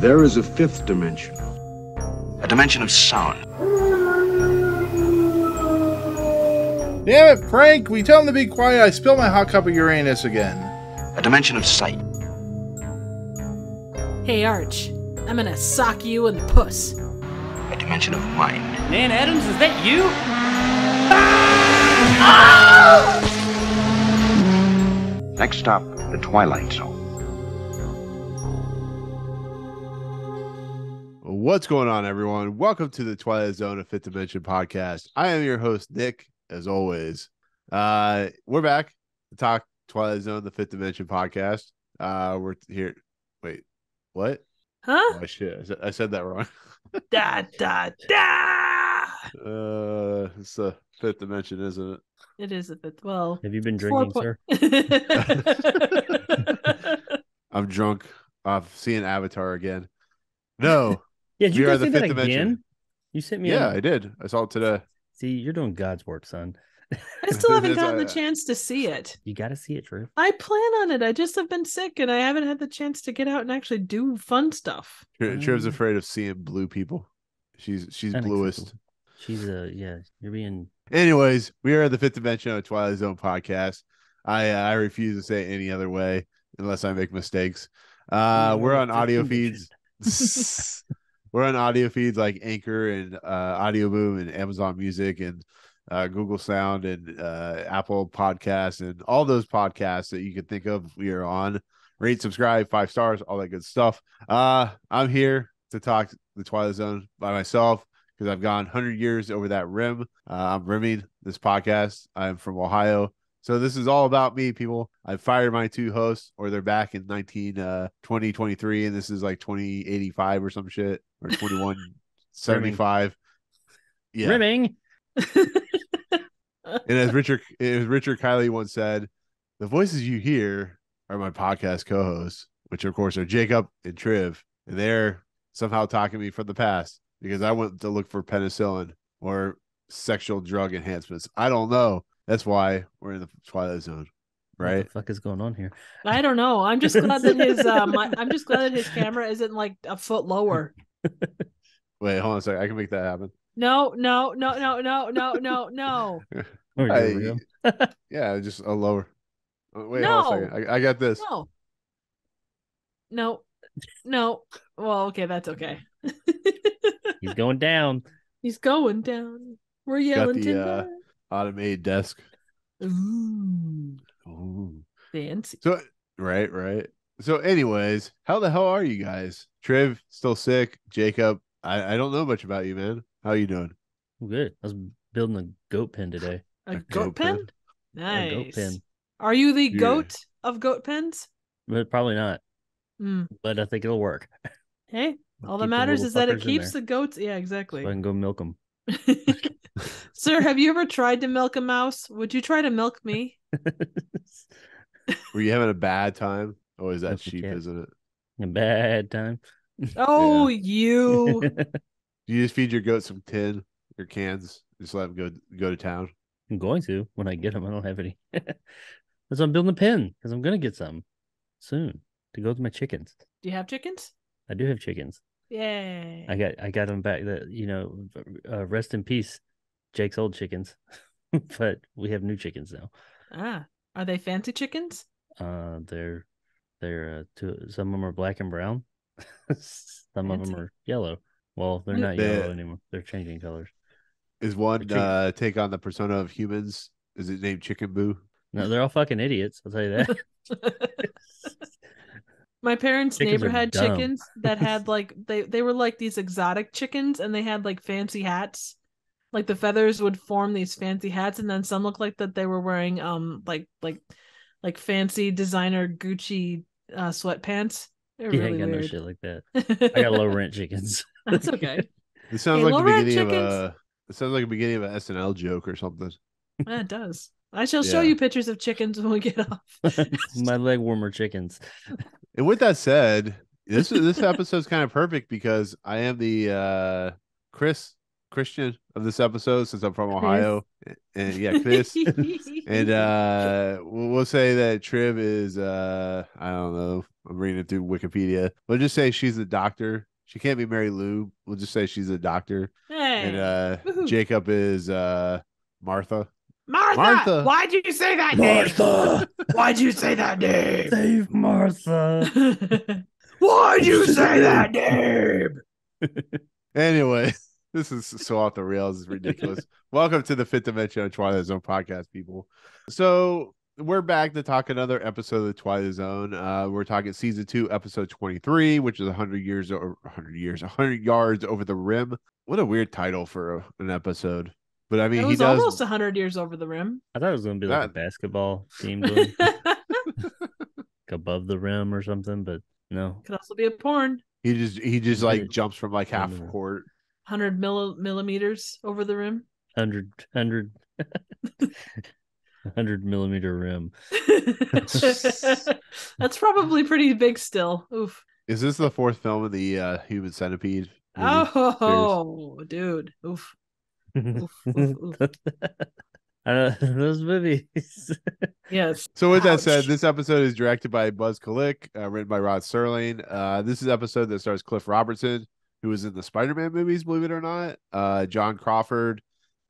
There is a fifth dimension. A dimension of sound. Damn it, Frank! We tell him to be quiet. I spilled my hot cup of Uranus again. A dimension of sight. Hey, Arch. I'm gonna sock you in the puss. A dimension of mind. Man, Adams, is that you? Next stop, the Twilight Zone. What's going on, everyone? Welcome to the Twilight Zone, a Fifth Dimension podcast. I am your host, Nick, as always. We're back to talk Twilight Zone, the Fifth Dimension podcast. We're here. Wait, what? Huh? Oh, shit. I said that wrong. Da, da, da! It's the Fifth Dimension, isn't it? It is a bit. Well, Have you been drinking, sir? I'm drunk off seeing Avatar again. No. Yeah, did you We are guys the see that Fifth again? Dimension. You sent me. Yeah, I did. I saw it today. See, you're doing God's work, son. I still haven't That's gotten the why- chance to see it. You got to see it, Drew. I plan on it. I just have been sick and I haven't had the chance to get out and actually do fun stuff. Triv's afraid of seeing blue people. She's bluest. Unacceptable. She's yeah. You're being. Anyways, we are the Fifth Dimension of Twilight Zone podcast. I refuse to say it any other way unless I make mistakes. We're on audio feeds. We're on audio feeds like Anchor and Audio Boom and Amazon Music and Google Sound and Apple Podcasts and all those podcasts that you can think of. We are on. Rate, subscribe, 5 stars, all that good stuff. I'm here to talk the Twilight Zone by myself because I've gone 100 years over that rim. I'm rimming this podcast. I'm from Ohio. So this is all about me, people. I fired my 2 hosts, or they're back in 2023, and this is like 2085 or some shit, or 2175. Yeah. Rimming. And as Richard Kiley once said, the voices you hear are my podcast co-hosts, which of course are Jacob and Triv, and they're somehow talking to me from the past because I went to look for penicillin or sexual drug enhancements. I don't know. That's why we're in the Twilight Zone, right? What the fuck is going on here? I don't know. I'm just glad that his I'm just glad that his camera isn't like a foot lower. Wait, hold on a second. I can make that happen. No. Oh, here we go. Yeah, just a lower. Wait, No. hold on a second. I got this. No. Well, okay, that's okay. He's going down. He's going down. We're Got yelling the timber. automated desk. Ooh, Ooh. fancy. So right. So anyways, how the hell are you guys? Triv still sick. Jacob, I don't know much about you, man. How you doing? I'm good. I was building a goat pen today. A goat goat pen? pen? Nice. A goat pen. Are you the Yeah. goat of goat pens? But probably not. Mm. But I think it'll work. Hey, all that Keep the matters little is that it fuckers in keeps there. the goats. Yeah, exactly. So I can go milk them. Sir, have you ever tried to milk a mouse? Would you try to milk me? Were you having a bad time? Oh, is that Milk the cheap, cat. isn't it? A bad time. Oh, you. You just feed your goat some tin or cans. Just let them go to town. I'm going to when I get them. I don't have any. That's why I'm building a pen because I'm gonna get some soon to go with my chickens. Do you have chickens? I do have chickens. Yay. I got them back. That rest in peace, Jake's old chickens. But we have new chickens now. Are they fancy chickens? They're some of them are black and brown. Some of them Fancy. are yellow. Well, they're not yellow anymore. They're changing colors. Is one Chicken- take on the persona of humans? Is it named Chicken Boo? No, they're all fucking idiots. I'll tell you that. My parents' Chickens neighbor are had dumb. chickens that had like they were like these exotic chickens and they had like fancy hats. Like the feathers would form these fancy hats, and then some looked like that they were wearing like fancy designer Gucci sweatpants. They're Yeah, I really got no weird. shit like that. I got low rent chickens. That's okay. It sounds Hey, like the low-rent beginning of chickens. it sounds like the beginning of an SNL joke or something. Yeah, it does. I shall show Yeah. you pictures of chickens when we get off. My leg warmer chickens. And with that said, this episode's kind of perfect because I am the Chris Christian of this episode since I'm from Ohio. And yeah, Chris. And we'll say that Triv is I don't know. I'm reading it through Wikipedia. We'll just say she's a doctor. She can't be Mary Lou. We'll just say she's a doctor. Hey. And Woohoo. Jacob is Martha. Martha! Why'd you say that Martha! Why'd you say that name? Save Martha! Why'd you say that name? Anyway, this is so off the rails. It's ridiculous. Welcome to the Fifth Dimension of Twilight Zone podcast, people. So we're back to talk another episode of the Twilight Zone. We're talking season 2, episode 23, which is 100 yards over the rim. What a weird title for an episode. But I mean, it was almost 100 years over the rim. I thought it was going to be like a basketball team going above the rim or something, but no. Could also be a porn. He just like jumps from like half court. 100 millimeters over the rim. 100 millimeter rim. That's probably pretty big still. Oof. Is this the 4th film of the Human Centipede movie series? Dude. Oof. Oof, oof, oof. Those movies. Yes. So with that said, this episode is directed by Buzz Kulik, written by Rod Serling. This is an episode that stars Cliff Robertson, who was in the Spider-Man movies, believe it or not. John Crawford,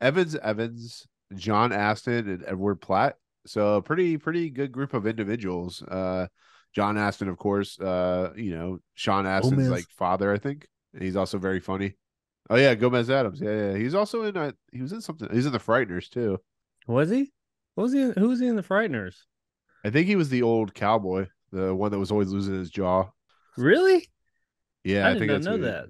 Evans, John Astin, and Edward Platt. So a pretty good group of individuals. John Astin, of course, Sean Astin's like father, I think. And he's also very funny. Oh yeah, Gomez Adams. Yeah. He's also in he was in something. He's in the Frighteners too. Was he? Who was he in the Frighteners? I think he was the old cowboy, the one that was always losing his jaw. Really? Yeah, I did not know that.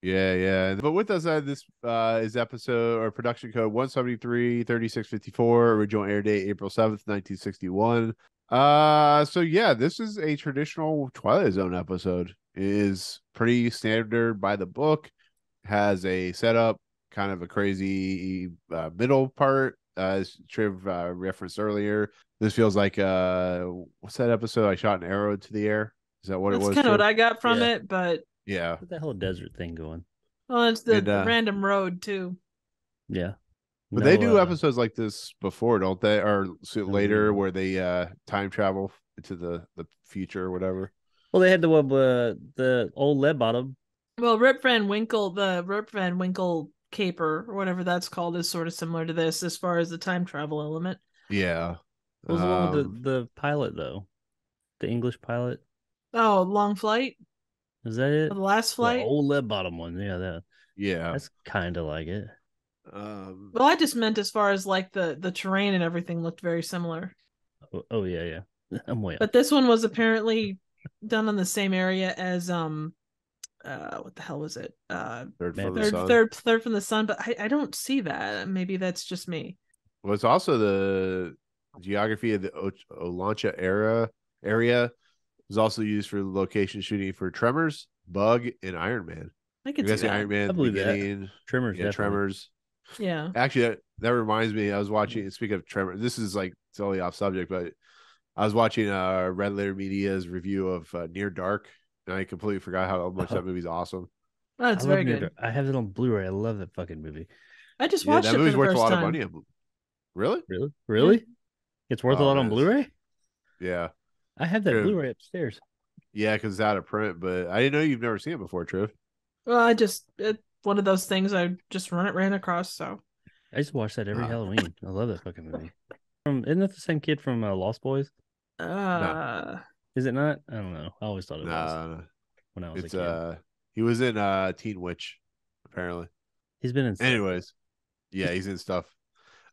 Yeah. But with us, this is episode or production code 173-3654. Original air date April 7th, 1961. So yeah, this is a traditional Twilight Zone episode. It is pretty standard by the book. Has a setup, kind of a crazy middle part, as Triv referenced earlier. This feels like what's that episode? I shot an arrow into the air. Is that what it was? That's kind of what I got from it, but yeah, What's that whole desert thing going? Well, it's the random road too. Yeah, but they do episodes like this before, don't they? Or later, where they time travel into the future or whatever. Well, they had the old lead bottom. Well, the Rip Van Winkle caper or whatever that's called is sort of similar to this as far as the time travel element. Yeah. What was the one with the pilot though? The English pilot? Oh, Long Flight? Is that it? The last flight? The old lead bottom one. Yeah. That's kind of like it. Well, I just meant as far as like the terrain and everything looked very similar. Oh yeah. I'm way off. But this one was apparently done on the same area as what the hell was it? Third from the sun, but I don't see that. Maybe that's just me. Well, it's also the geography of the Olancha area was also used for location shooting for Tremors, Bug, and Iron Man. I can see that. Iron Man, I believe that. Tremors, yeah, Tremors. Yeah. Actually, that reminds me. I was watching. Speaking of Tremors, this is like totally off subject, but I was watching Red Letter Media's review of Near Dark. And I completely forgot how much that movie's awesome. Oh, it's very good. I have it on Blu-ray. I love that fucking movie. I just watched it. That movie's worth a lot time. of money. Really? Yeah. It's worth a lot on Blu-ray? Yeah. I have that Blu-ray upstairs. Yeah, because it's out of print, but I didn't know you've never seen it before, Triv. Well, one of those things I just ran across. So I used to watch that every Halloween. I love that fucking movie. Isn't that the same kid from Lost Boys? No. Is it not? I don't know. I always thought it was when I was a kid. He was in Teen Witch, apparently. He's been in stuff. Anyways. Yeah, he's in stuff.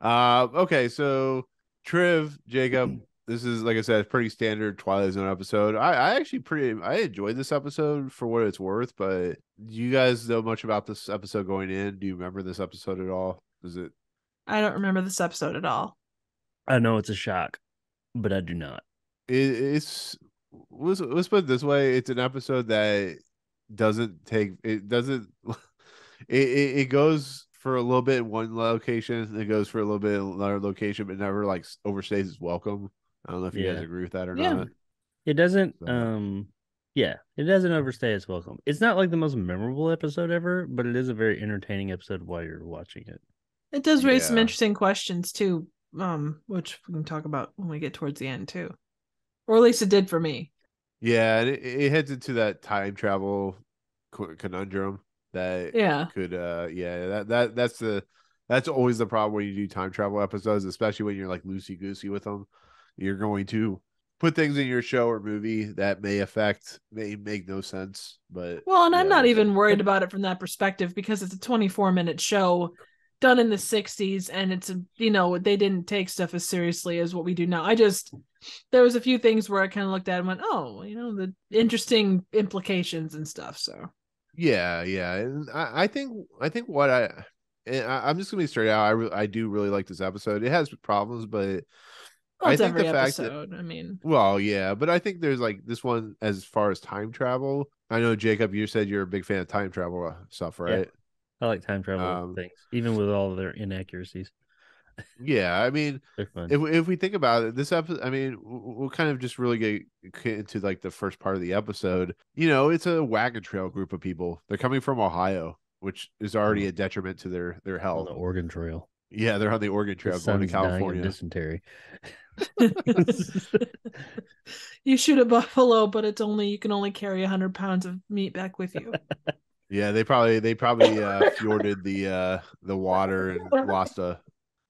Okay, so Triv, Jacob, this is, like I said, a pretty standard Twilight Zone episode. I enjoyed this episode for what it's worth, but do you guys know much about this episode going in? Do you remember this episode at all? I don't remember this episode at all. I know it's a shock, but I do not. Let's put it this way. It's an episode that it goes for a little bit in one location, it goes for a little bit in another location, but never like overstays its welcome. I don't know if you guys agree with that or not. It doesn't Yeah, it doesn't overstay its welcome. It's not like the most memorable episode ever, but it is a very entertaining episode while you're watching it. It does raise some Yeah. interesting questions too, which we can talk about when we get towards the end too, or at least it did for me. Yeah, and it heads into that time travel conundrum that Yeah. could that's always the problem when you do time travel episodes, especially when you're like loosey goosey with them. You're going to put things in your show or movie that may make no sense. But Well, and I'm yeah, not we'll even see. worried about it from that perspective because it's a 24-minute show done in the 60s, and it's they didn't take stuff as seriously as what we do now. There was a few things where I kind of looked at it and went, oh, the interesting implications and stuff. So Yeah, and I think what I'm just gonna be straight out. I do really like this episode. It has problems, but well, I it's think every the fact that episode. I mean, well, yeah, but I think there's like this one as far as time travel. I know Jacob, you said you're a big fan of time travel stuff, Yeah. right? I like time travel things, even with all of their inaccuracies. Yeah, I mean, They're fun. if we think about it, this episode, I mean, we'll kind of just really get into like the first part of the episode. It's a wagon trail group of people. They're coming from Ohio, which is already a detriment to their On health. the Oregon Trail. Yeah, they're on the Oregon Trail The going to son's dying of California. dysentery. you shoot a buffalo, but you can only carry 100 pounds of meat back with you. Yeah, they probably fjorded the water and lost a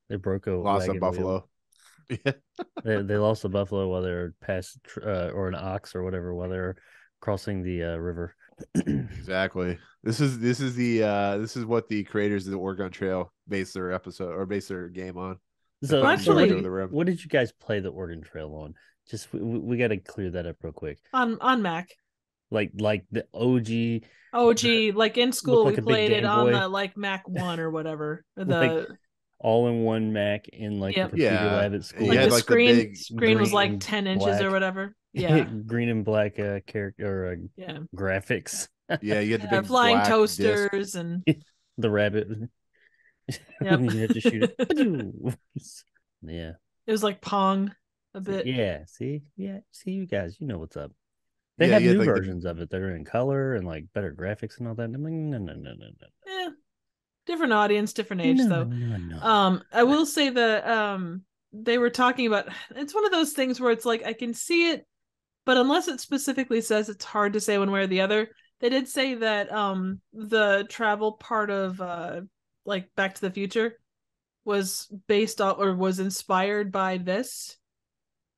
wagon buffalo. Yeah. They lost a buffalo while they're past or an ox or whatever while they're crossing the river. Exactly. This is what the creators of the Oregon Trail base their episode or base their game on. So Actually, what did you guys play the Oregon Trail on? Just we got to clear that up real quick. On Mac. Like the OG. Like in school like we played it on Boy. the like Mac 1 or whatever. Like all-in-one Mac in like the computer lab at school. Like the screen the screen was like 10 inches or whatever. Yeah. green and black character or graphics. Yeah, you had the big flying black toasters disc. and the rabbit. Yep. You have to shoot it. Yeah. It was like Pong a bit. Yeah. See, you guys, you know what's up. They have new versions of it that are in color and like better graphics and all that. I'm like, no. Yeah. Different audience, different age though. No. I will say that they were talking about, it's one of those things where it's like I can see it, but unless it specifically says, it's hard to say one way or the other. They did say that the travel part of like Back to the Future was based off or was inspired by this.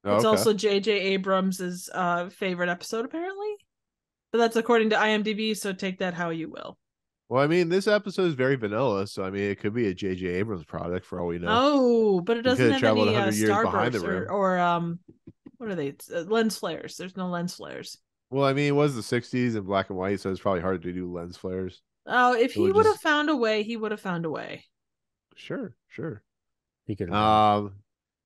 It's also J.J. Abrams's favorite episode, apparently. But that's according to IMDb, so take that how you will. Well, I mean, this episode is very vanilla, so I mean, it could be a J.J. Abrams product for all we know. Oh, but it doesn't have any starbursts or what are they? Lens flares. There's no lens flares. Well, I mean, it was the 60s in black and white, so it's probably hard to do lens flares. Oh, if he would have found a way, he would have found a way. Sure. He could.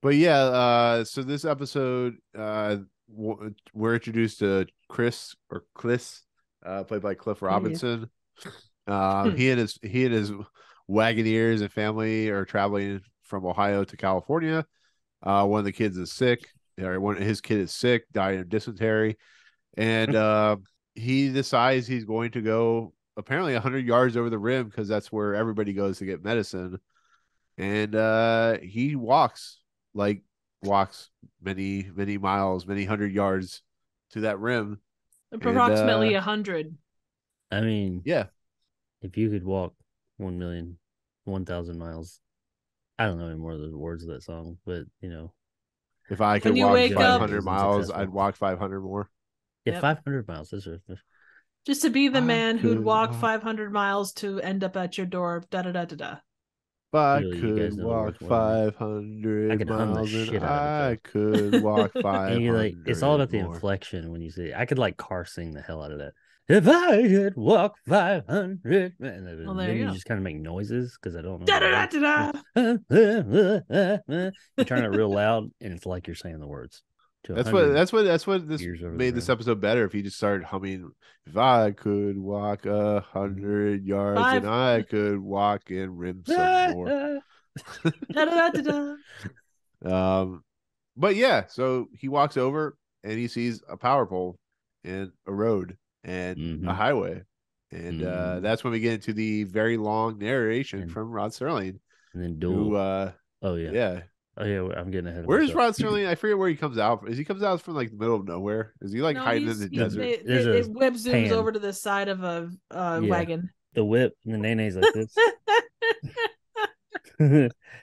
But yeah, so this episode, we're introduced to Chris, played by Cliff Robertson. He and his Wagoneers and family are traveling from Ohio to California. One of the kids is sick. His kid is sick, dying of dysentery, and he decides he's going to go apparently 100 yards over the rim because that's where everybody goes to get medicine. And he walks many miles, many 100 yards to that rim. Approximately 100. I mean, yeah. If you could walk 1,000 miles, I don't know any more of the words of that song, but if I could walk 500 miles, I'd walk 500 more. Yeah, 500 miles. That's just to be the man who'd walk 500 miles to end up at your door. Da da da da da. If I could walk 500 miles, and I could walk 500. It's all about the inflection when you say. I could car sing the hell out of that. If I could walk 500, and then you just kind of make noises because I don't know. Da da da da. You turn it real loud, and it's like you're saying the words. That's what this made this episode better. If you just started humming, if I could walk 100 yards and I could walk and rim some more. But yeah, so he walks over and he sees a power pole, and a road and a highway. And that's when we get into the very long narration from Rod Serling. And then Duel. Oh yeah. I'm getting ahead of Where is myself. Rod Serling? I forget where he comes out. He comes out from like the middle of nowhere? Is he like hiding in the desert? It web zooms over to the side of a wagon. The whip and the nene-nane's like this.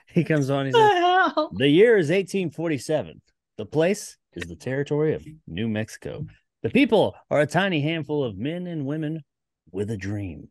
He comes on. He says, "The year is 1847. The place is the territory of New Mexico. The people are a tiny handful of men and women with a dream.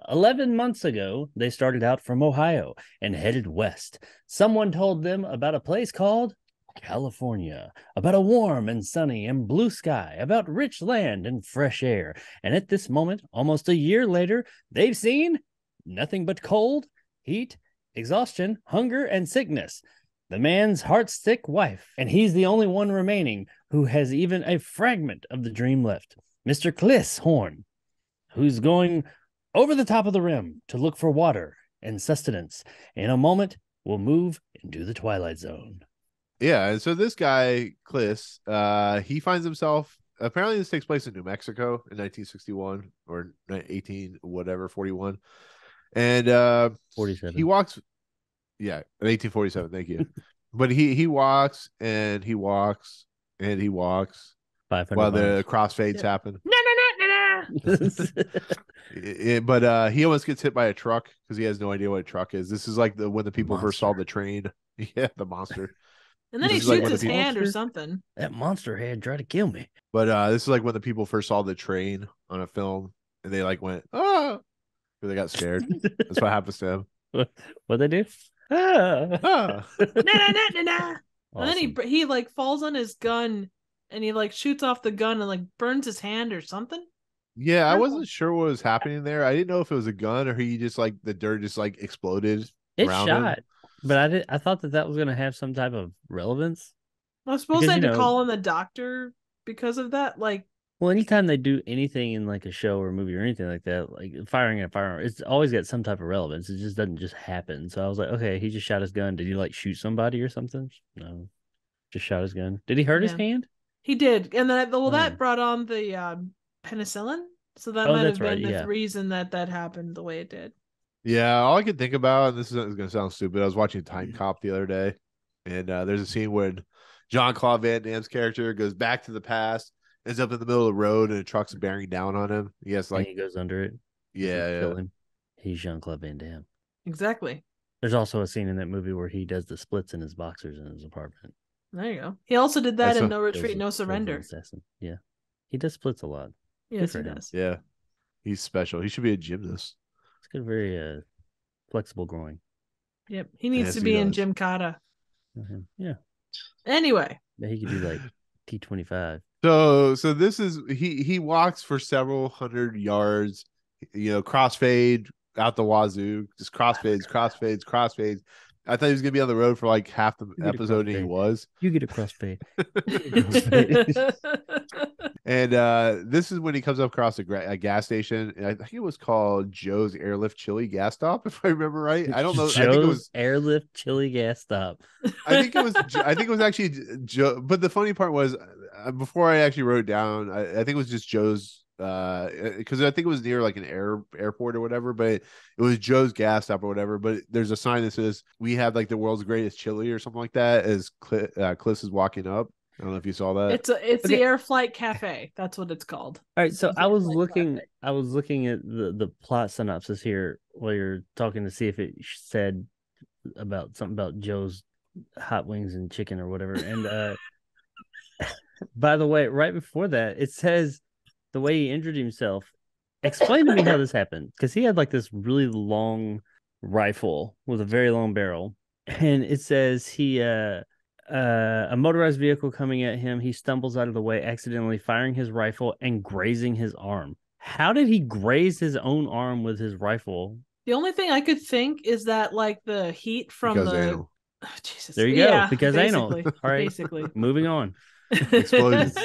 11 months ago, they started out from Ohio and headed west. Someone told them about a place called California, about a warm and sunny and blue sky, about rich land and fresh air. And at this moment, almost a year later, they've seen nothing but cold, heat, exhaustion, hunger, and sickness. The man's heart-sick wife, and he's the only one remaining who has even a fragment of the dream left. Mr. Kliss Horn, who's going over the top of the rim to look for water and sustenance. In a moment, we'll move into the Twilight Zone." Yeah, and so this guy, Kliss, he finds himself, apparently this takes place in New Mexico in 1961 or 41. And 47. He walks, in 1847, thank you. But he walks and he walks and he walks 500 while miles. the crossfades happen. No. But he almost gets hit by a truck because he has no idea what a truck is. This is like when the people first saw the train. Yeah, the monster. And then he shoots his hand or something. That monster had tried to kill me. But this is like when the people first saw the train on a film and they like went, "Ah," they got scared. That's what happens to him. What'd they do? Ah. Nah. Awesome. And then he like falls on his gun and he like shoots off the gun and like burns his hand or something. Yeah, I wasn't sure what was happening there. I didn't know if it was a gun or he just like the dirt just like exploded. It around shot, him. but I thought that was going to have some type of relevance. I suppose they had to call in the doctor because of that. Like, well, anytime they do anything in like a show or a movie or anything like that, like firing a firearm, it's always got some type of relevance. It just doesn't just happen. So I was like, okay, he just shot his gun. Did he like shoot somebody or something? No, just shot his gun. Did he hurt his hand? He did, and then that brought on the penicillin. So that might have been the reason that happened the way it did. Yeah, all I could think about, and this is going to sound stupid, I was watching Time Cop the other day, and there's a scene when Jean-Claude Van Damme's character goes back to the past, ends up in the middle of the road, and a truck's bearing down on him. He has like, and he goes under it. Yeah. Kill him. He's Jean-Claude Van Damme. Exactly. There's also a scene in that movie where he does the splits in his boxers in his apartment. There you go. He also did that in No Retreat, No Surrender. Yeah. He does splits a lot. Yes, he does. Yeah. He's special. He should be a gymnast. It's good, very flexible groin. Yep. He needs to be in Gymkata. Yeah. Anyway. Yeah, he could do like T25. So this is he walks for several hundred yards, crossfade out the wazoo, just crossfades. I thought he was gonna be on the road for like half the episode, and he was. You get a crossfade. And this is when he comes up across a gas station, and I think it was called Joe's Airlift Chili Gas Stop, if I remember right. I don't know. Joe's I think it was Airlift Chili Gas Stop. I think it was actually Joe. But the funny part was, before I actually wrote it down, I think it was just Joe's. Because I think it was near like an airport or whatever, but it was Joe's gas stop or whatever. But there's a sign that says we have like the world's greatest chili or something like that as Kliss is walking up. I don't know if you saw that. It's the Air Flight Cafe. That's what it's called. All right, so I was looking at the plot synopsis here while you're talking to see if it said about something about Joe's hot wings and chicken or whatever. And by the way, right before that, it says the way he injured himself. Explain to me how this happened, because he had like this really long rifle with a very long barrel, and it says he a motorized vehicle coming at him, he stumbles out of the way, accidentally firing his rifle and grazing his arm. How did he graze his own arm with his rifle? The only thing I could think is that like the heat from anal. Oh, Jesus. There you go. Because anal. All right. Basically. Moving on. Explosions.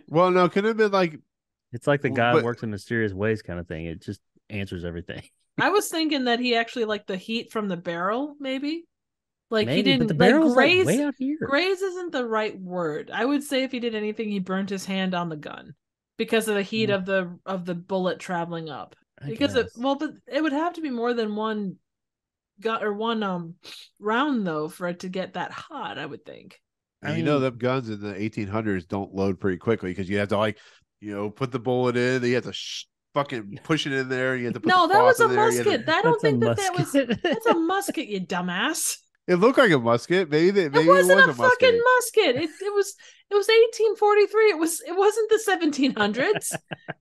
Well, no, could it have been like, it's like the God works in mysterious ways kind of thing. It just answers everything. I was thinking that he actually like the heat from the barrel, maybe. Like maybe, he didn't, but the barrel's graze. Like way out here. Graze isn't the right word. I would say if he did anything, he burnt his hand on the gun. because of the heat of the bullet traveling up. But it would have to be more than one round though for it to get that hot, I would think. And you know, them guns in the 1800s don't load pretty quickly because you have to put the bullet in. Then you have to fucking push it in there. You have to put no, the that was a in there. musket. I don't think that was. That's a musket, you dumbass. It looked like a musket. Maybe it wasn't a fucking musket. It was 1843. It wasn't the 1700s.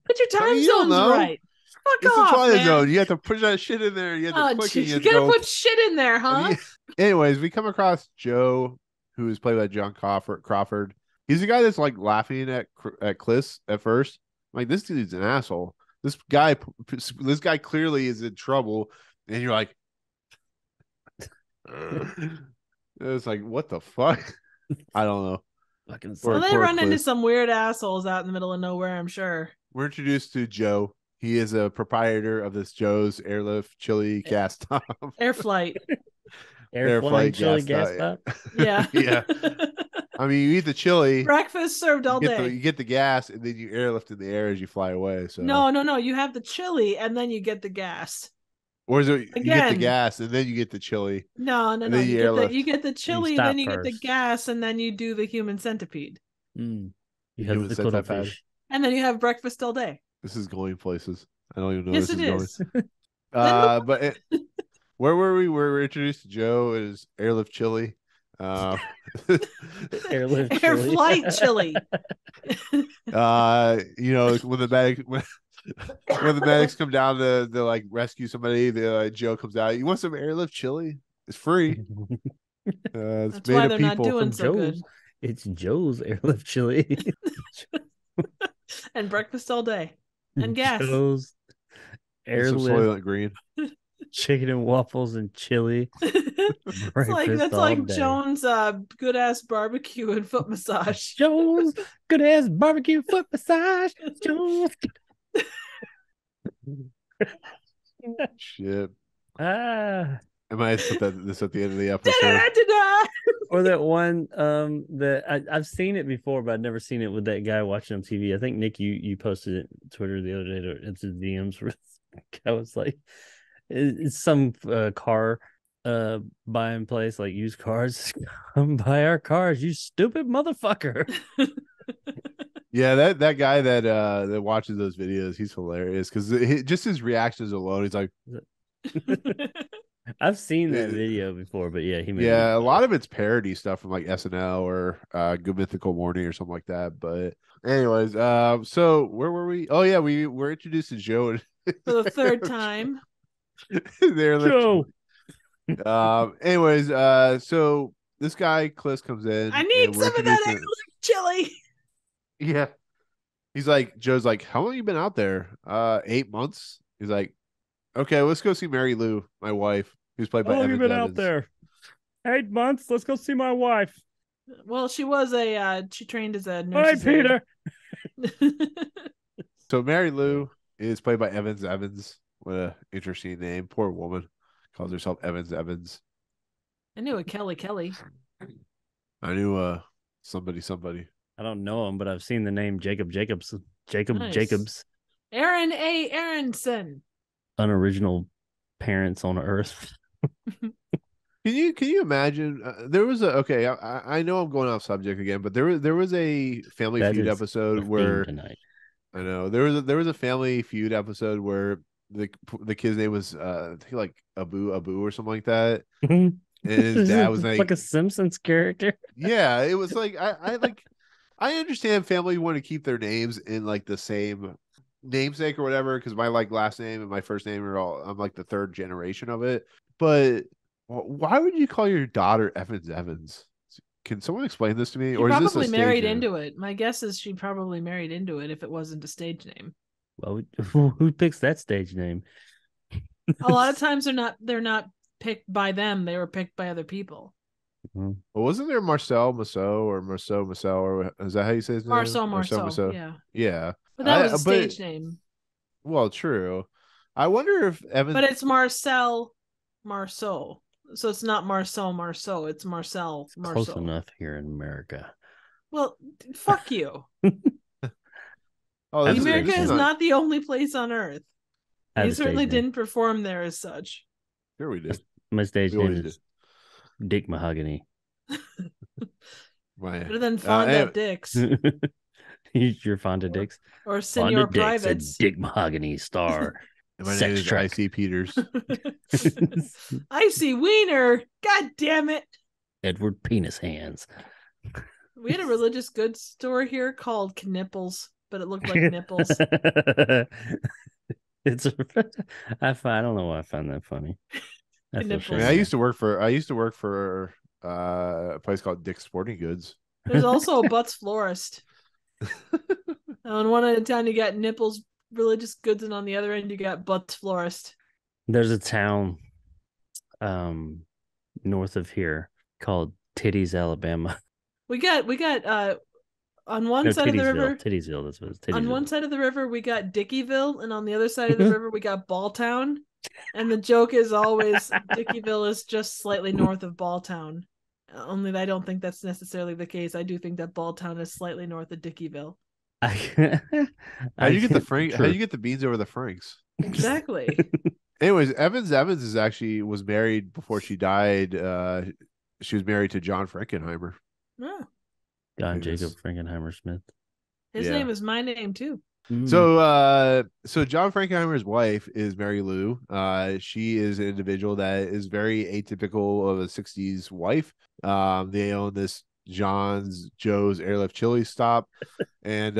Get your time zones right. Fuck off, the Twilight man. Zone. You have to push that shit in there. You have to click it. You gotta put shit in there, huh? Anyways, we come across Joe, who is played by John Crawford. He's the guy that's like laughing at Cliss at first. I'm like, this dude's an asshole. This guy clearly is in trouble, and you're like, it's like, what the fuck? I don't know. Well, they run into some weird assholes out in the middle of nowhere, I'm sure. We're introduced to Joe. He is a proprietor of this Joe's Airlift Chili Gas Stop. Air flight chili gas stop. Yeah. Yeah. I mean, you eat the chili. Breakfast served all day. You get the gas, and then you airlift in the air as you fly away. So No. You have the chili, and then you get the gas. Or is it you get the gas, and then you get the chili? No. You get the chili, and then you get the gas, and then you do the human centipede. You have the cuttlefish. And then you have breakfast all day. This is going places. I don't even know yes, where this is going. But where were we? We're introduced to Joe as Airlift Chili. Airlift Air flight chili. When the medics come down to like rescue somebody, Joe comes out. You want some airlift chili? It's free. It's That's why they're not doing so good. It's Joe's airlift chili. And breakfast all day. And gas. Joe's airlift Soylent Green. Chicken and waffles and chili. That's like Jones' good ass barbecue and foot massage. Jones' good ass barbecue foot massage. Jones. Shit. I might put this at the end of the episode. Or that one that I've seen it before, but I've never seen it with that guy watching on TV. I think Nick, you posted it on Twitter the other day. It's his DMs where I was like, it's some car buying place, like used cars. Come buy our cars, you stupid motherfucker. Yeah, that guy that watches those videos, he's hilarious because just his reactions alone, he's like, I've seen that video before, but yeah, a lot of it's parody stuff from like SNL or Good Mythical Morning or something like that. But anyways, so where were we? Oh yeah, we were introduced to Joe for the third time. There, Joe. Anyways, so this guy Cliss comes in. I need some of that chili. Yeah. Joe's like, how long you been out there? 8 months. He's like, okay, let's go see Mary Lou, my wife, who's played by Evans. How long you been out there? 8 months. Let's go see my wife. Well, she was she trained as a nurse. Hi, Peter. So Mary Lou is played by Evans. What an interesting name. Poor woman. Calls herself Evans. I knew a Kelly. I knew somebody. I don't know him, but I've seen the name Jacob Jacobs. Nice. Jacobs. Aaron A. Aronson. Unoriginal parents on Earth. Can you imagine? There was I know I'm going off subject again, but there was a Family Feud episode where tonight. I know there was a Family Feud episode where the kid's name was I think like Abu or something like that. And his dad was like a Simpsons character. Yeah, it was like I understand family want to keep their names in like the same namesake or whatever, because my like last name and my first name are all, I'm like the third generation of it. But why would you call your daughter Evans? Can someone explain this to me? Or is this probably married into it? My guess is she probably married into it if it wasn't a stage name. Well, who picks that stage name? A lot of times they're not picked by them. They were picked by other people. Well, wasn't there Marcel Marceau, or is that how you say his name? Marceau. Yeah. But that was a stage name. Well, true. I wonder if Evans. But it's Marcel Marceau. So it's not Marceau. It's Marcel Marceau. Close enough here in America. Well, fuck you. Oh, America this is not... not the only place on Earth. I We have a certainly stage name. didn't perform there as such. Sure we did. My stage We name always is Dick Mahogany. Better than Fonda Dicks You're Fonda Dicks. or Senor Fonda Dicks, a Privates. Dick Mahogany star. And my name Sex is truck. I.C. Peters. I see Wiener. God damn it. Edward Penis Hands. We had a religious goods store here called Knipples, but it looked like nipples. It's I don't know why I find that funny. I mean, I used to work for a place called Dick's Sporting Goods. There's also a Butts Florist. On one end of town you got Nipples Religious Goods, and on the other end you got Butts Florist. There's a town north of here called Titties, Alabama. We got on one side of the river. Tittiesville, that's what it's. Tittiesville. On one side of the river we got Dickieville, and on the other side of the river we got Balltown. And the joke is always Dickieville is just slightly north of Balltown. Only I don't think that's necessarily the case. I do think that Balltown is slightly north of Dickieville. How do you get the beans over the Franks? Exactly. Anyways, Evans was married before she died. She was married to John Frankenheimer. Oh. John Jacob Frankenheimer Smith. His name is my name too. So John Frankenheimer's wife is Mary Lou. She is an individual that is very atypical of a 60s wife. They own this Joe's Airlift Chili Stop, and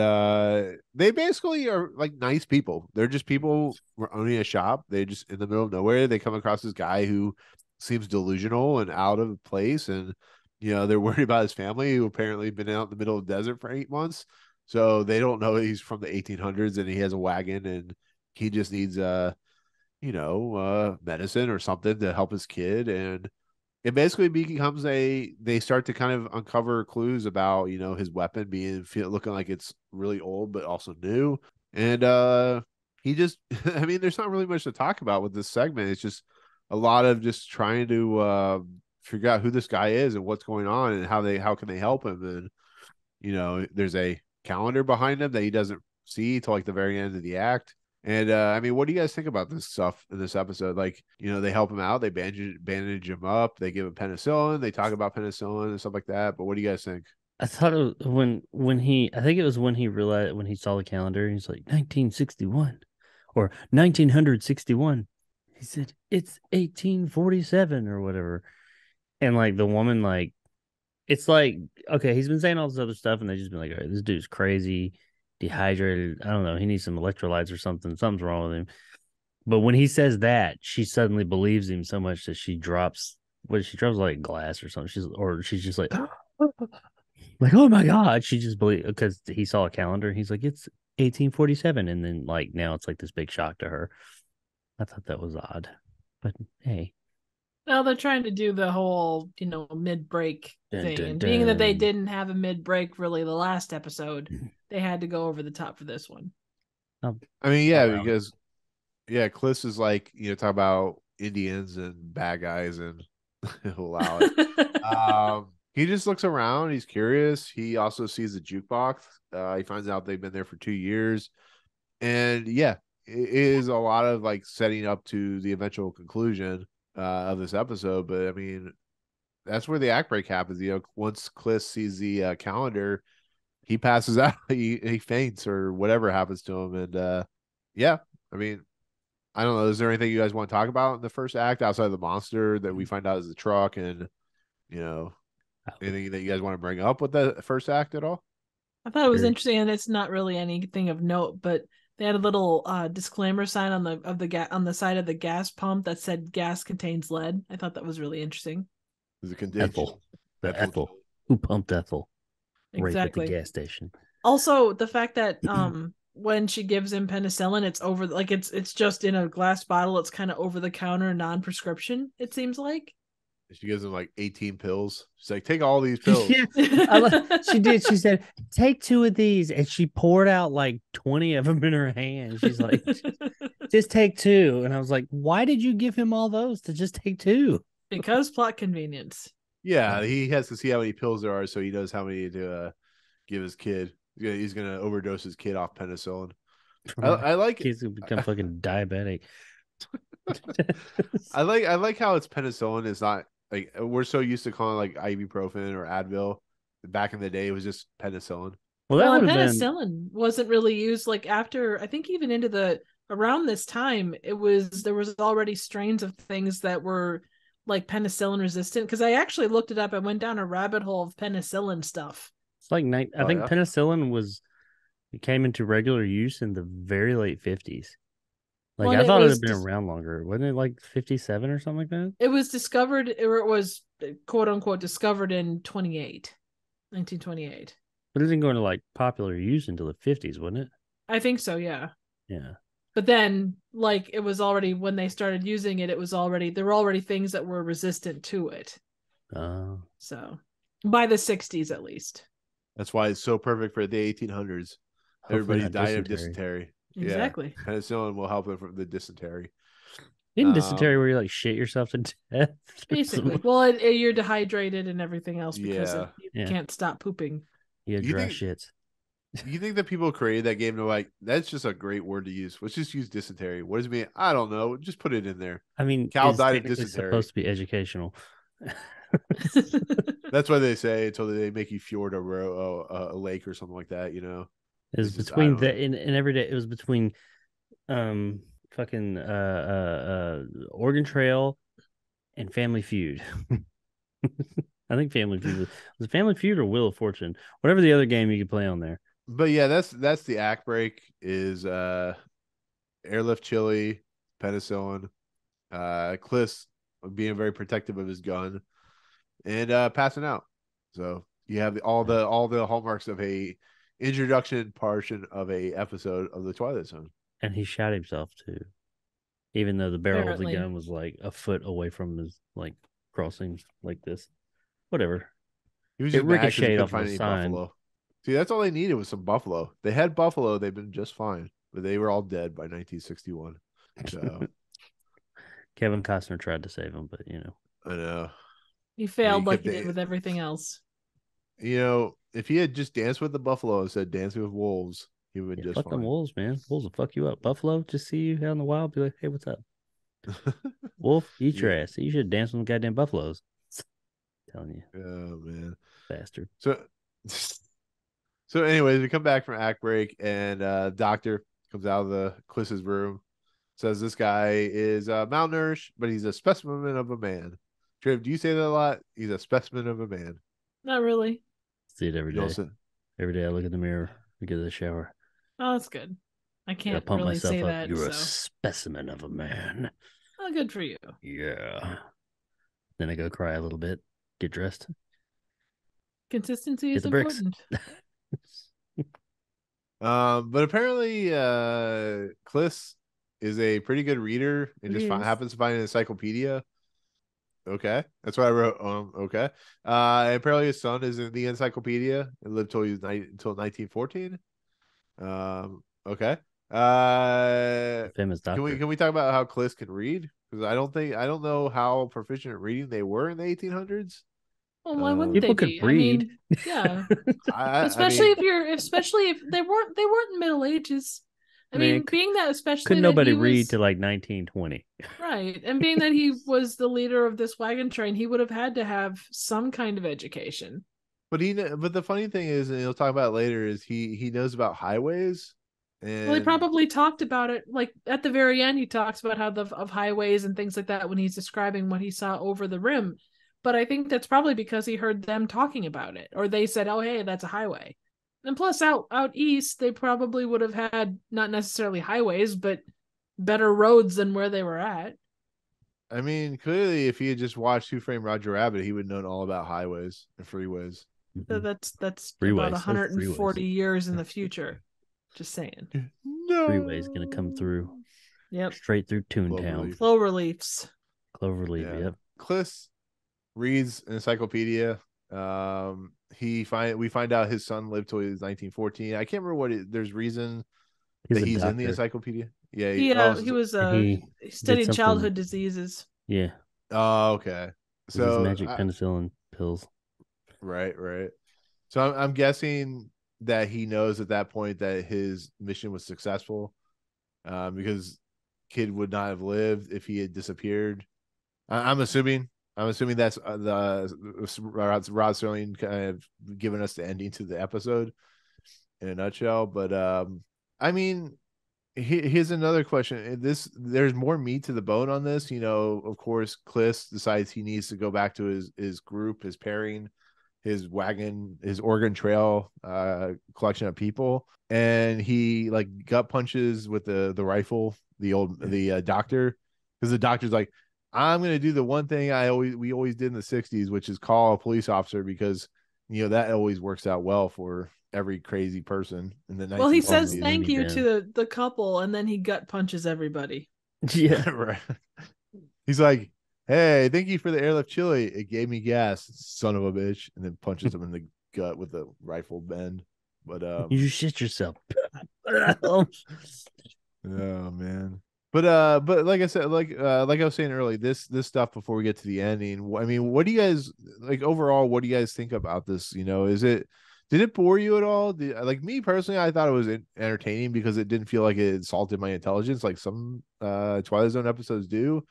they basically are like nice people. They're just people owning a shop. They're just in the middle of nowhere. They come across this guy who seems delusional and out of place, and they're worried about his family, who apparently been out in the middle of the desert for 8 months. So they don't know he's from the 1800s and he has a wagon and he just needs medicine or something to help his kid. And it basically becomes they start to kind of uncover clues about, his weapon looking like it's really old, but also new. And he just, I mean, there's not really much to talk about with this segment. It's just a lot of just trying to figure out who this guy is and what's going on and how can they help him. And, there's a calendar behind him that he doesn't see till like the very end of the act. And I mean, what do you guys think about this stuff in this episode? Like, they help him out, they bandage him up, they give him penicillin, they talk about penicillin and stuff like that. But what do you guys think? I thought it was when he realized, when he saw the calendar, he's like 1961 or 1961. He said it's 1847 or whatever. And like the woman, like, it's like, okay, he's been saying all this other stuff, and they just been like, all right, this dude's crazy, dehydrated. I don't know. He needs some electrolytes or something. Something's wrong with him. But when he says that, she suddenly believes him so much that she drops like glass or something. She's just like, like, oh my God. She just believes, because he saw a calendar. And he's like, it's 1847. And then like, now it's like this big shock to her. I thought that was odd, but hey. Well, they're trying to do the whole, mid-break thing. And being that they didn't have a mid-break really the last episode, they had to go over the top for this one. I mean, yeah, because Cliff is like, talk about Indians and bad guys and he'll allow it. He just looks around. He's curious. He also sees the jukebox. He finds out they've been there for 2 years. And yeah, it is a lot of like setting up to the eventual conclusion of this episode. But I mean, that's where the act break happens. Once Cliff sees the calendar, he passes out. He faints or whatever happens to him. And yeah, I mean, I don't know. Is there anything you guys want to talk about in the first act outside of the monster that we find out is the truck, and anything that you guys want to bring up with the first act at all? I thought it was interesting, and it's not really anything of note, but they had a little disclaimer sign on the side of the gas pump that said gas contains lead. I thought that was really interesting. Is it Ethel? Ethel. Who pumped Ethel? Exactly. Right at the gas station. Also, the fact that when she gives him penicillin, it's over, like it's just in a glass bottle. It's kind of over the counter, non-prescription. It seems like. She gives him like 18 pills. She's like, take all these pills. She did. She said, take 2 of these. And she poured out like 20 of them in her hand. She's like, just take 2. And I was like, why did you give him all those to just take 2? Because plot convenience. Yeah, he has to see how many pills there are so he knows how many to give his kid. He's gonna overdose his kid off penicillin. I like kids who become fucking diabetic. I like how it's penicillin. It's not like we're so used to calling like ibuprofen or Advil. Back in the day, it was just penicillin. Well, that Well, and would have been penicillin wasn't really used like after, I think even into the around this time, there was already strains of things that were like penicillin resistant. Because I actually looked it up. I went down a rabbit hole of penicillin stuff. it's like I think penicillin it came into regular use in the very late 50s. Like Well, I thought it was had been around longer. Wasn't it like 57 or something like that? It was discovered, or it was quote unquote discovered in 1928. But it didn't go into like popular use until the 50s, wasn't it? I think so, yeah. Yeah. But then, like, it was already, when they started using it, there were already things that were resistant to it. So, by the 60s at least. That's why it's so perfect for the 1800s. Everybody died of dysentery. Exactly. Yeah. Penicillin will help them from the dysentery. Isn't dysentery where you like shit yourself to death? Basically. Well, you're dehydrated and everything else because you can't stop pooping. You dry shits. You think that people created that game? They're like, that's just a great word to use. Let's just use dysentery. What does it mean? I don't know. Just put it in there. I mean, Cal died of dysentery. dysentery. Supposed to be educational. That's why they say until they make you fjord a lake or something like that. You know, it was between that and every day. It was between fucking Oregon Trail and Family Feud. I think Family Feud was it Family Feud or Wheel of Fortune, whatever the other game you could play on there. But yeah, that's the act break is airlift chili, penicillin, Cliss being very protective of his gun, and passing out. So you have all the hallmarks of a introduction portion of a episode of the Twilight Zone. And he shot himself too, even though the barrel of the gun was like a foot away from his like crossing like this. Whatever. He was just ricocheted off the sign. Buffalo. See, that's all they needed was some buffalo. They had buffalo, they've been just fine, but they were all dead by 1961. So Kevin Costner tried to save him, but you know, I know he failed like he did with everything else. You know, if he had just danced with the buffalo and said dancing with wolves, he would just fuck them wolves, man. Wolves will fuck you up. Buffalo, just see you out in the wild, be like, hey, what's up? Wolf, eat your ass. You should dance with them goddamn buffaloes. Telling you. Oh man. Bastard. So anyways, we come back from act break and doctor comes out of the Cliss's room, says this guy is malnourished, but he's a specimen of a man. Triv, do you say that a lot? He's a specimen of a man. Not really. See it every day. Every day I look in the mirror, I get a shower. Oh, that's good. I can't really say up. that. You're a specimen of a man. Oh, good for you. Yeah. Then I go cry a little bit, get dressed. Consistency is important. But apparently Cliss is a pretty good reader and just happens to find an encyclopedia. Okay, that's what I wrote. Okay. Apparently his son is in the encyclopedia and lived till he was until 1914. Okay. Famous doctor. Can we talk about how Cliss can read? Because I don't know how proficient at reading they were in the 1800s. Well, why wouldn't people they be? could read. Yeah. especially if they weren't in Middle Ages. I mean, being that especially could nobody read to like 1920, right? And being that he was the leader of this wagon train, he would have had to have some kind of education. But the funny thing is, and he'll talk about it later, is he knows about highways. And well, he probably talked about it like at the very end. He talks about how of highways and things like that when he's describing what he saw over the rim. But I think that's probably because he heard them talking about it, or they said, "Oh, hey, that's a highway." And plus, out east, they probably would have had not necessarily highways, but better roads than where they were at. I mean, clearly, if he had just watched Who Framed Roger Rabbit, he would know all about highways and freeways. So that's freeways, about 140 years in the future. Just saying. No. Freeway's gonna come through. Yep. Straight through Toontown. Cloverleafs. Cloverleaf. Yeah. Yep. Cliss reads an encyclopedia. We find out his son lived till he was 1914. I can't remember there's reason that he's in the encyclopedia. Yeah, he studied childhood diseases. Yeah. Oh, okay. So magic penicillin pills. Right. So I'm guessing that he knows at that point that his mission was successful, because kid would not have lived if he had disappeared. I'm assuming. I'm assuming that's the Rod Serling kind of giving us the ending to the episode in a nutshell. But I mean, here's another question. There's more meat to the bone on this. You know, of course, Cliff decides he needs to go back to his group, his pairing, his wagon, his Oregon Trail collection of people, and he like gut punches with the rifle the doctor, because the doctor's like, I'm gonna do the one thing we always did in the 60s, which is call a police officer, because you know that always works out well for every crazy person in the 1960s. Well, he says thank you to the couple, and then he gut punches everybody. Yeah, right. He's like, hey, thank you for the airlift chili. It gave me gas, son of a bitch, and then punches him in the gut with a rifle bend. But you shit yourself. oh man. But like I said, like I was saying earlier, this stuff before we get to the ending. I mean, what do you guys like overall? What do you guys think about this? You know, did it bore you at all? Like me personally, I thought it was entertaining because it didn't feel like it insulted my intelligence like some Twilight Zone episodes do.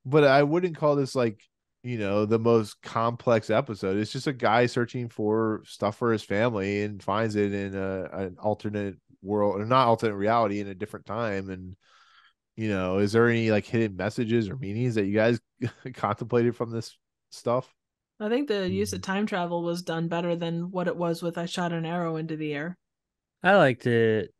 But I wouldn't call this like, you know, the most complex episode. It's just a guy searching for stuff for his family and finds it in an alternate world, or not alternate reality, in a different time. And you know, is there any like hidden messages or meanings that you guys contemplated from this stuff? I think the use of time travel was done better than what it was with I shot an arrow into the air. I liked it,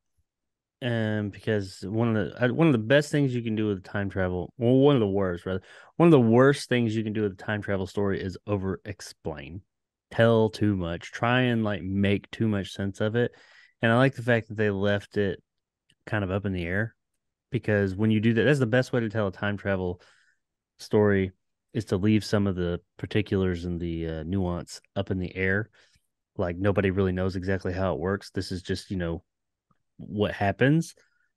because one of the best things you can do with time travel, well, one of the worst things you can do with a time travel story is over explain, tell too much, try and like make too much sense of it. And I like the fact that they left it kind of up in the air, because when you do that, that's the best way to tell a time travel story, is to leave some of the particulars and the nuance up in the air. Like nobody really knows exactly how it works. This is just, you know, what happens,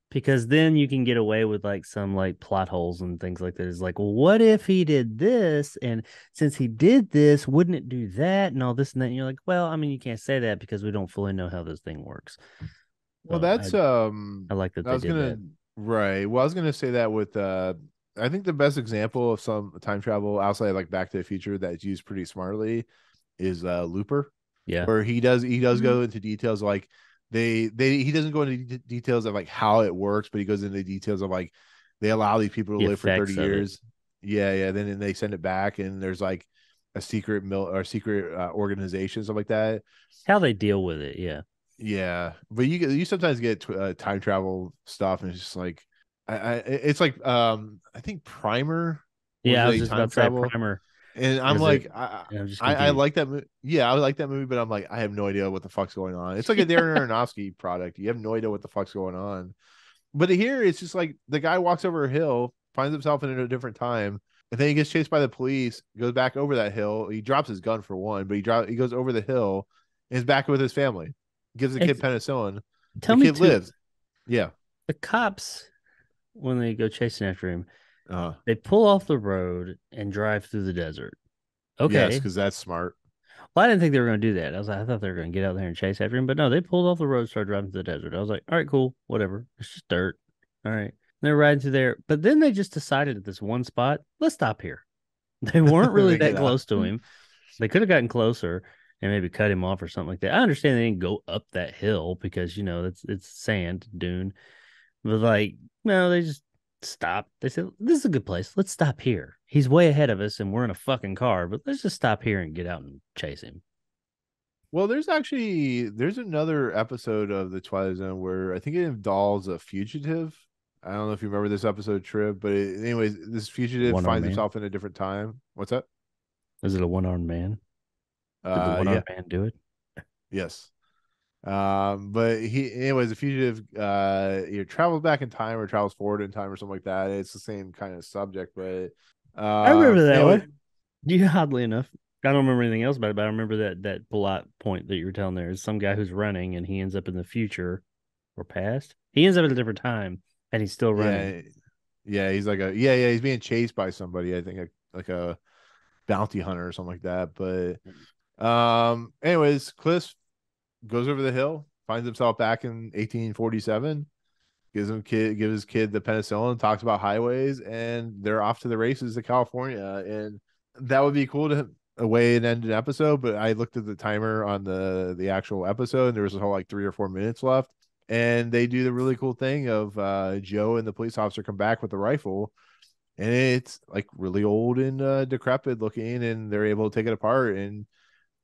because then you can get away with like some like plot holes and things like that. It's like, well, what if he did this? And since he did this, wouldn't it do that? And all this and that. And you're like, well, I mean, you can't say that because we don't fully know how this thing works. Well, So that's I like that they did that. Right. Well, I was gonna say that with I think the best example of some time travel outside like Back to the Future that's used pretty smartly is Looper. Yeah. Where he does go into details like he doesn't go into details of like how it works, but he goes into details of like they allow these people to live for 30 years. Yeah. Then they send it back, and there's like a secret organization, stuff like that. How they deal with it. Yeah. Yeah, but you sometimes get time travel stuff, and it's just like it's like I think Primer. Yeah, I was just about to say Primer. And I'm like, I like that movie. Yeah, I like that movie, but I'm like, I have no idea what the fuck's going on. It's like a Darren Aronofsky product. You have no idea what the fuck's going on. But here, it's just like the guy walks over a hill, finds himself in a different time, and then he gets chased by the police, goes back over that hill. He drops his gun for one, but he goes over the hill and is back with his family. Gives the kid penicillin. The kid lives. Yeah. The cops, when they go chasing after him, they pull off the road and drive through the desert. Okay. Yes, because that's smart. Well, I didn't think they were going to do that. I thought they were going to get out there and chase after him, but no, they pulled off the road, started driving through the desert. I was like, all right, cool, whatever. It's just dirt. All right. And they're riding through there, but then they just decided at this one spot, let's stop here. They weren't really that close to him. They could have gotten closer and maybe cut him off or something like that. I understand they didn't go up that hill because, you know, it's sand dune. But like, no, they just stopped. They said, this is a good place. Let's stop here. He's way ahead of us and we're in a fucking car, but let's just stop here and get out and chase him. Well, there's another episode of the Twilight Zone where I think it involves a fugitive. I don't know if you remember this episode, Trib, but anyways, this fugitive finds himself in a different time. What's that? Is it a one-armed man? Did the one-armed man do it? Yes. But the fugitive either travels back in time or travels forward in time or something like that. It's the same kind of subject, but I remember that one. You, oddly enough, I don't remember anything else about it, but I remember that plot point that you were telling there is some guy who's running and he ends up in the future or past. He ends up at a different time and he's still running. Yeah, he's like he's being chased by somebody, I think like a bounty hunter or something like that. But anyways, Cliff goes over the hill, finds himself back in 1847, gives his kid the penicillin, talks about highways, and they're off to the races to California. And that would be cool to a way to end an episode. But I looked at the timer on the actual episode, and there was a whole like 3 or 4 minutes left. And they do the really cool thing of Joe and the police officer come back with the rifle, and it's like really old and decrepit looking, and they're able to take it apart. And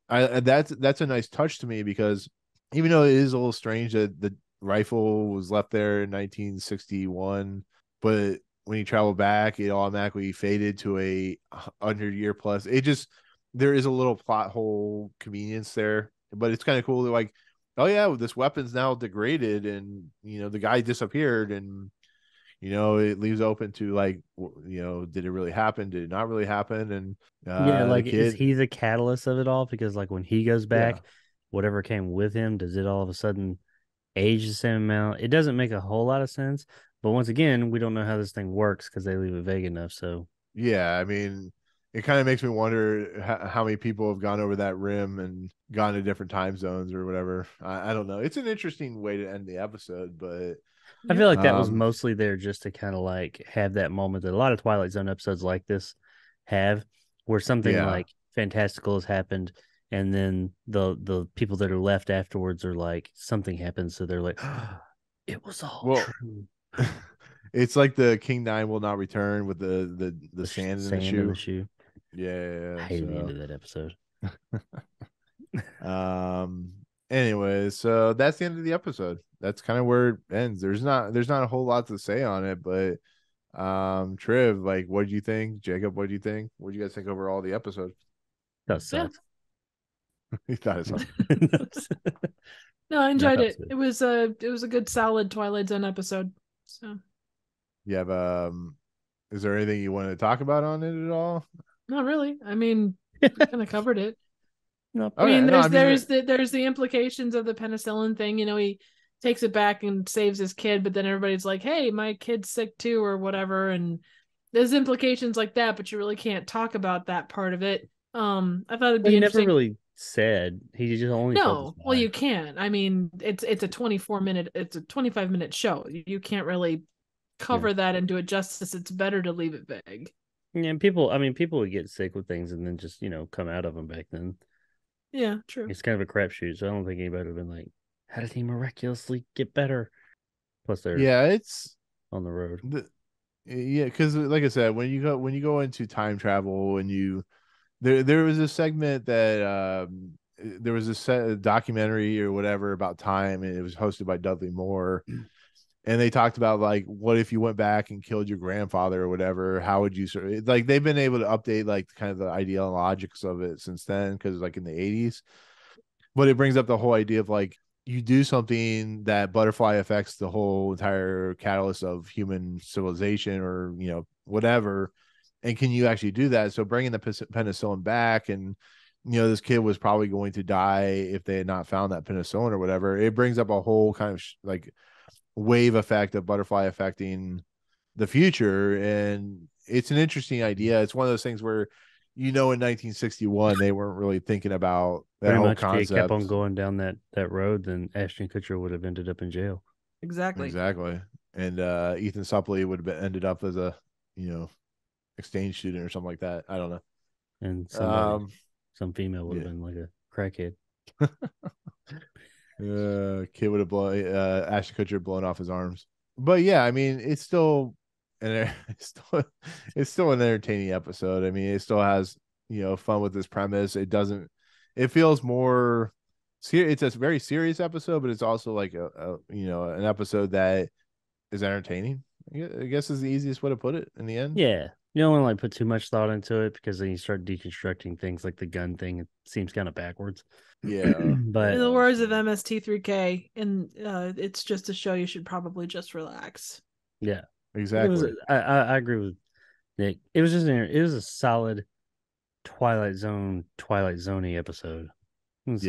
that's a nice touch to me, because even though it is a little strange that the rifle was left there in 1961, but when he traveled back, it automatically faded to a 100-year plus. It just, there is a little plot hole convenience there, but it's kind of cool to like, oh yeah, this weapon's now degraded, and the guy disappeared, and it leaves open to like, did it really happen? Did it not really happen? And like, the kid, is he the catalyst of it all? Because like when he goes back, whatever came with him, does it all of a sudden age the same amount? It doesn't make a whole lot of sense. But once again, we don't know how this thing works because they leave it vague enough. So yeah, I mean, it kind of makes me wonder how many people have gone over that rim and gone to different time zones or whatever. I don't know. It's an interesting way to end the episode, but I feel like that was mostly there just to kind of like have that moment that a lot of Twilight Zone episodes like this have, where something like fantastical has happened, and then the people that are left afterwards are like, something happens, so they're like, oh, it was all true. It's like the King 9 will not return with the sand in the shoe. Yeah, I hated the end of that episode. Anyways, so that's the end of the episode. That's kind of where it ends. There's not a whole lot to say on it, but Triv, like, what do you think? Jacob, what do you think? What do you guys think overall of the episode? That sucks. He thought it sucked. No, I enjoyed it. It was a good solid Twilight Zone episode. So yeah, is there anything you want to talk about on it at all? Not really. I mean, we kind of covered it. No, I mean, there's the implications of the penicillin thing. He takes it back and saves his kid, but then everybody's like, "Hey, my kid's sick too," or whatever. And there's implications like that, but you really can't talk about that part of it. I thought it'd be interesting. He never really said. He just only well, you can't. I mean, it's a 25-minute show. You can't really cover that and do it justice. It's better to leave it vague. Yeah, and people would get sick with things and then just come out of them back then. Yeah, true. It's kind of a crapshoot, so I don't think anybody would have been like, how did he miraculously get better? Plus, they're it's on the road. Because like I said, when you go into time travel, and there was a segment that there was a documentary or whatever about time, and it was hosted by Dudley Moore. And they talked about like, what if you went back and killed your grandfather or whatever? How would you like? They've been able to update like kind of the ideologics of it since then, because like in the 80s. But it brings up the whole idea of like, you do something that butterfly affects the whole entire catalyst of human civilization, or whatever. And can you actually do that? So bringing the penicillin back, and this kid was probably going to die if they had not found that penicillin or whatever. It brings up a whole kind of like wave effect of butterfly affecting the future, and it's an interesting idea. It's one of those things where in 1961 they weren't really thinking about that whole concept. If he kept on going down that road, then Ashton Kutcher would have ended up in jail. Exactly. And Ethan Suplee would have ended up as a exchange student or something like that. I don't know. And some female would have been like a crackhead. Kid would have blown Ashton Kutcher blown off his arms. But yeah, I mean, it's still an entertaining episode. I mean, it still has fun with this premise. It feels more it's a very serious episode, but it's also like an episode that is entertaining, I guess is the easiest way to put it in the end. Yeah, you don't want to like put too much thought into it, because then you start deconstructing things like the gun thing. It seems kind of backwards. Yeah. But in the words of MST3K, it's just a show you should probably just relax. Yeah, exactly. I agree with Nick. It was a solid Twilight Zone-y episode. It's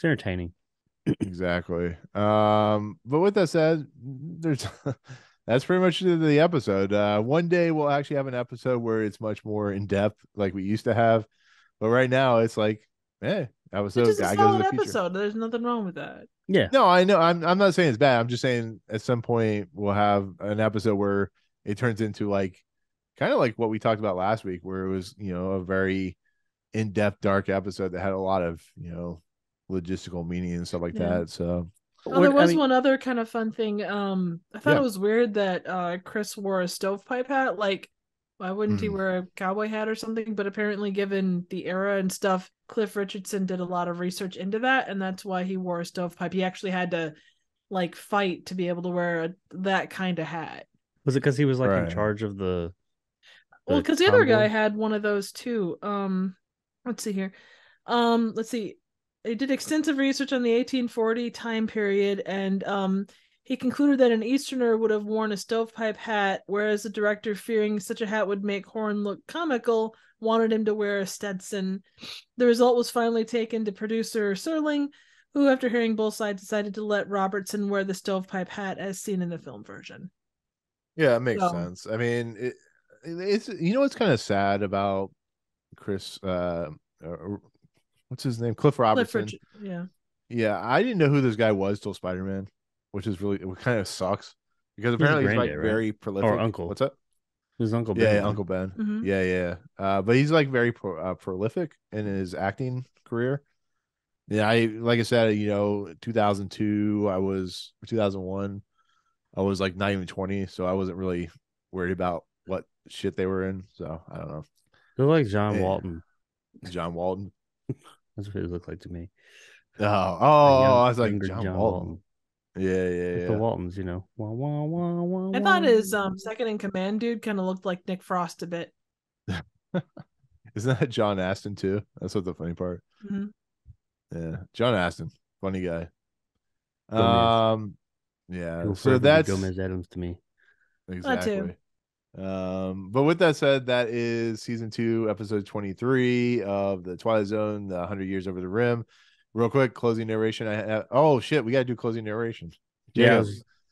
entertaining. Exactly. But with that said, that's pretty much the episode. One day we'll actually have an episode where it's much more in depth, like we used to have. But right now it's like, episode. It's just a Guy goes to solid the future. episode. There's nothing wrong with that. Yeah. No, I know. I'm not saying it's bad. I'm just saying at some point we'll have an episode where it turns into like kind of like what we talked about last week, where it was, a very in-depth, dark episode that had a lot of, logistical meaning and stuff like that. So there was one other kind of fun thing. I thought Yeah. it was weird that Chris wore a stovepipe hat. Like, why wouldn't he wear a cowboy hat or something? But apparently, given the era and stuff, Cliff Richardson did a lot of research into that, and that's why he wore a stovepipe. He actually had to like fight to be able to wear that kind of hat. Was it because he was like in Right. charge of the Well, because the other guy convoy? had one of those too. Let's see here. Let's see. They did extensive research on the 1840 time period, and he concluded that an Easterner would have worn a stovepipe hat, whereas the director, fearing such a hat would make Horn look comical, wanted him to wear a Stetson. The result was finally taken to producer Serling, who, after hearing both sides, decided to let Robertson wear the stovepipe hat as seen in the film version. yeah, it makes sense. I mean, it's what's kind of sad about Chris. What's his name? Cliff Robertson. Yeah, I didn't know who this guy was till Spider-Man, which kind of sucks because apparently he's like very prolific. Or uncle. What's up? His Uncle Ben. Yeah, Uncle Ben. Mhm. Yeah. But he's like very prolific in his acting career. Yeah, like I said, 2002, 2001, I was like not even 20, so I wasn't really worried about what shit they were in. So I don't know. They're like John Walton. John Walton. That's what it looked like to me. I was like John Walton. Yeah. The Waltons, Wah, wah, wah, wah, I thought wah. his second in command dude kind of looked like Nick Frost a bit. Isn't that John Astin too? That's what the funny part. Mm-hmm. Yeah, John Astin, funny guy. Gomez. Yeah. He'll So forever be that's Gomez Adams to me. exactly. But with that said, that is season 2, episode 23 of the Twilight Zone, the 100 Years Over the Rim. Real quick, closing narration. Oh shit, we gotta do closing narration. Yeah,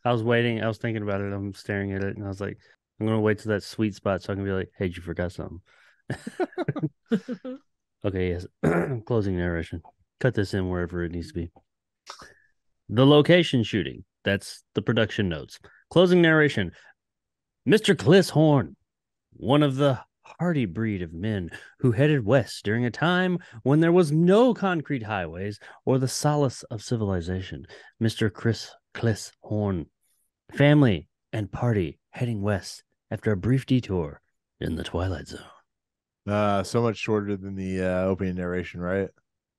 I was waiting. I was thinking about it. I'm staring at it, and I was like, I'm gonna wait to that sweet spot so I can be like, "Hey, you forgot something." Okay, yes. Closing narration. Cut this in wherever it needs to be. The location shooting. That's the production notes. Closing narration. Mr. Cliss Horn, one of the hardy breed of men who headed west during a time when there was no concrete highways or the solace of civilization. Mr. Cliss Horn, family and party heading west after a brief detour in the Twilight Zone. So much shorter than the opening narration, right?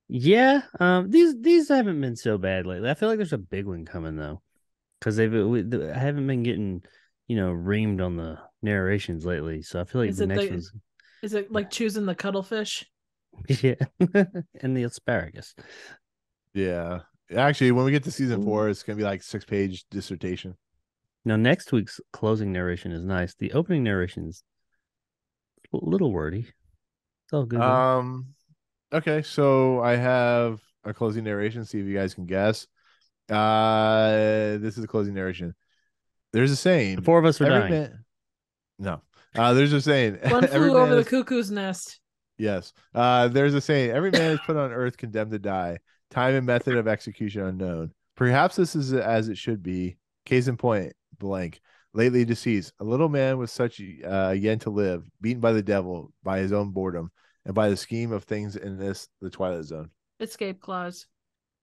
Yeah. These haven't been so bad lately. I feel like there's a big one coming though, because I haven't been getting reamed on the narrations lately. So I feel like the next one's. Is it like choosing the cuttlefish? Yeah, and the asparagus. Yeah. Actually, when we get to season 4, it's gonna be like 6-page dissertation. Now, next week's closing narration is nice. The opening narration's a little wordy. It's all good. Okay, so I have a closing narration. See if you guys can guess. This is a closing narration. There's a saying. The 4 of us are dying. No. There's a saying. One flew over the cuckoo's nest. Yes. There's a saying. Every man is put on earth condemned to die. Time and method of execution unknown. Perhaps this is as it should be. Case in point, blank. Lately deceased. A little man with such yet to live, beaten by the devil, by his own boredom, and by the scheme of things in the Twilight Zone. Escape clause.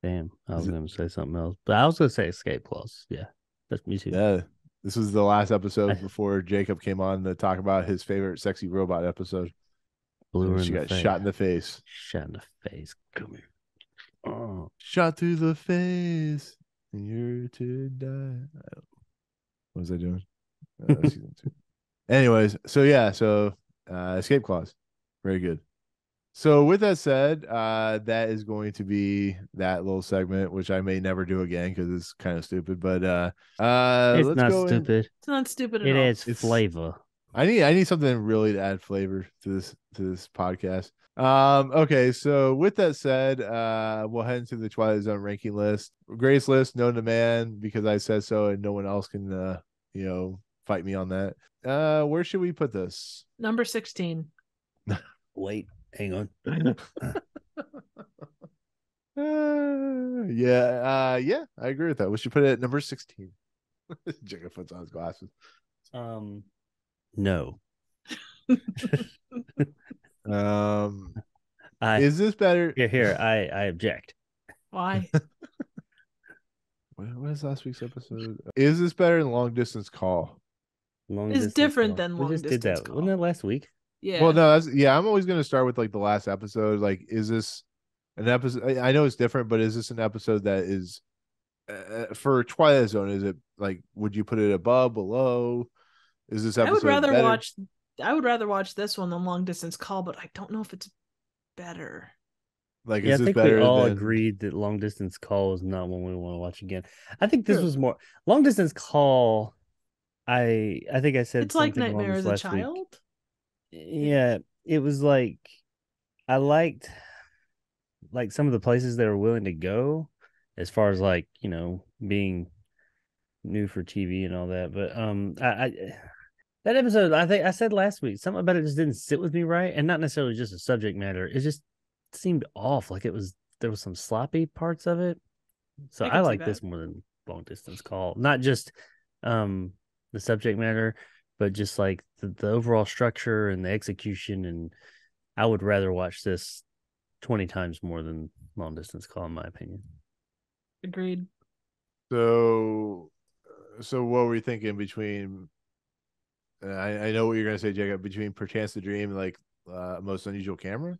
Damn. I was going to say something else. But I was going to say escape clause. Yeah. That's me too. Yeah. This was the last episode before Jacob came on to talk about his favorite sexy robot episode. She got shot in the face. Shot in the face. Come here. Oh. Shot through the face. And you're to die. What was I doing? Season 2. Anyways, so escape clause. Very good. So with that said, that is going to be that little segment, which I may never do again because it's kind of stupid. But it's let's not go stupid. It's not stupid at all. It adds flavor. I need something really to add flavor to this podcast. Okay, so with that said, we'll head into the Twilight Zone ranking list. Greatest list known to man because I said so, and no one else can fight me on that. Where should we put this? Number 16. Wait, hang on. Yeah, I agree with that. We should put it at number 16. Jacob puts on his glasses. No. Is this better? Here, I object. Why? What is last week's episode? Is this better than Long Distance Call? It's different than Long Distance Distance Call. Call. Wasn't that last week? Yeah. Well, no, I'm always going to start with like the last episode. Like, is this an episode? I know it's different, but is this an episode that is for Twilight Zone? Is it like, would you put it above, below? Is this episode? I would rather better? I would rather watch this one than Long Distance Call, but I don't know if it's better. Like, Yeah, is I this think better we all than... agreed that Long Distance Call is not one we want to watch again. I think this was more Long Distance Call. I think I said It's like something along Nightmare this as a last week. Child. Yeah, it was like I liked some of the places they were willing to go as far as like, being new for TV and all that. But I that episode, I think I said last week, something about it just didn't sit with me right, and not necessarily just the subject matter. It just seemed off. Like there was some sloppy parts of it. So I like this more than Long Distance Call. Not just the subject matter, but just like the overall structure and the execution. And I would rather watch this 20 times more than Long Distance Call, in my opinion. Agreed. So what were you thinking between? I know what you're gonna say, Jacob. Between Perchance to Dream and like Most Unusual Camera,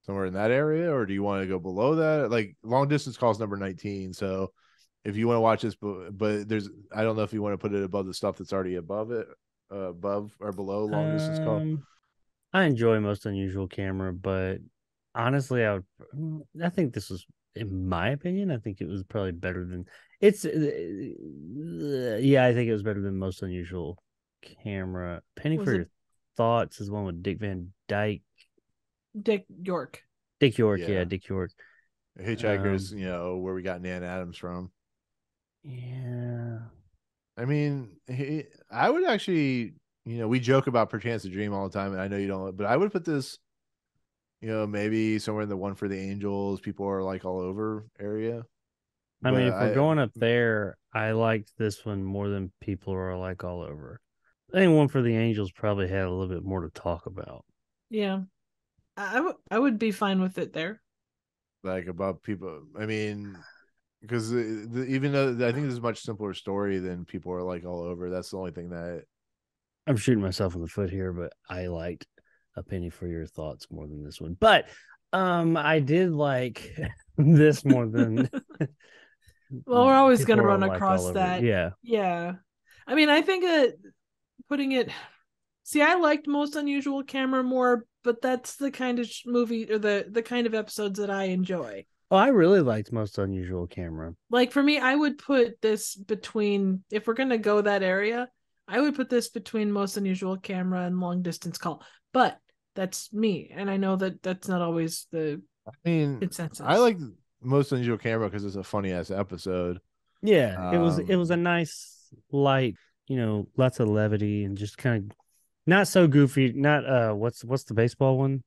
somewhere in that area, or do you want to go below that? Like Long Distance Call is number 19. So if you want to watch this, but I don't know if you want to put it above the stuff that's already above it, above or below Long Distance Call. I enjoy Most Unusual Camera, but honestly, I think this was, in my opinion, I think it was probably better than it's. Yeah, I think it was better than Most Unusual Camera. Penny for Your Thoughts is one with Dick Van Dyke. Dick York. Dick York, yeah, Dick York. Hitchhikers, where we got Nan Adams from. Yeah. I mean, I would actually, we joke about Perchance to Dream all the time, and I know you don't, but I would put this, maybe somewhere in the One for the Angels, people are like all over area. I mean, if we're going up there, I liked this one more than people are like all over. I think One for the Angels probably had a little bit more to talk about. Yeah. I would be fine with it there. Like above people. I mean, because even though I think this is a much simpler story than people are like all over, that's the only thing that I'm shooting myself in the foot here, but I liked A Penny for Your Thoughts more than this one. But I did like this more than well, we're always going to run across that. Yeah. I mean, I think putting it. See, I liked Most Unusual Camera more, but that's the kind of movie or the kind of episodes that I enjoy. Oh, I really liked Most Unusual Camera. Like for me, I would put this between, if we're gonna go that area, I would put this between Most Unusual Camera and Long Distance Call. But that's me, and I know that that's not always the consensus. I like Most Unusual Camera because it's a funny ass episode. Yeah, it was a nice, light, lots of levity and just kind of not so goofy. Not what's the baseball one,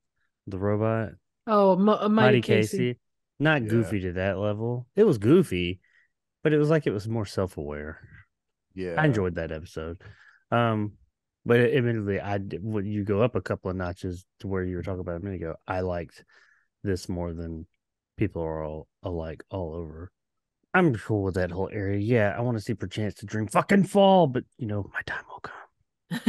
the robot? Oh, Mighty Casey. Not goofy to that level. It was goofy, but it was like it was more self-aware. Yeah, I enjoyed that episode. But admittedly, when you go up a couple of notches to where you were talking about a minute ago, I liked this more than people are all alike all over. I'm cool with that whole area. Yeah, I want to see Perchance to Dream fucking fall, but my time will come.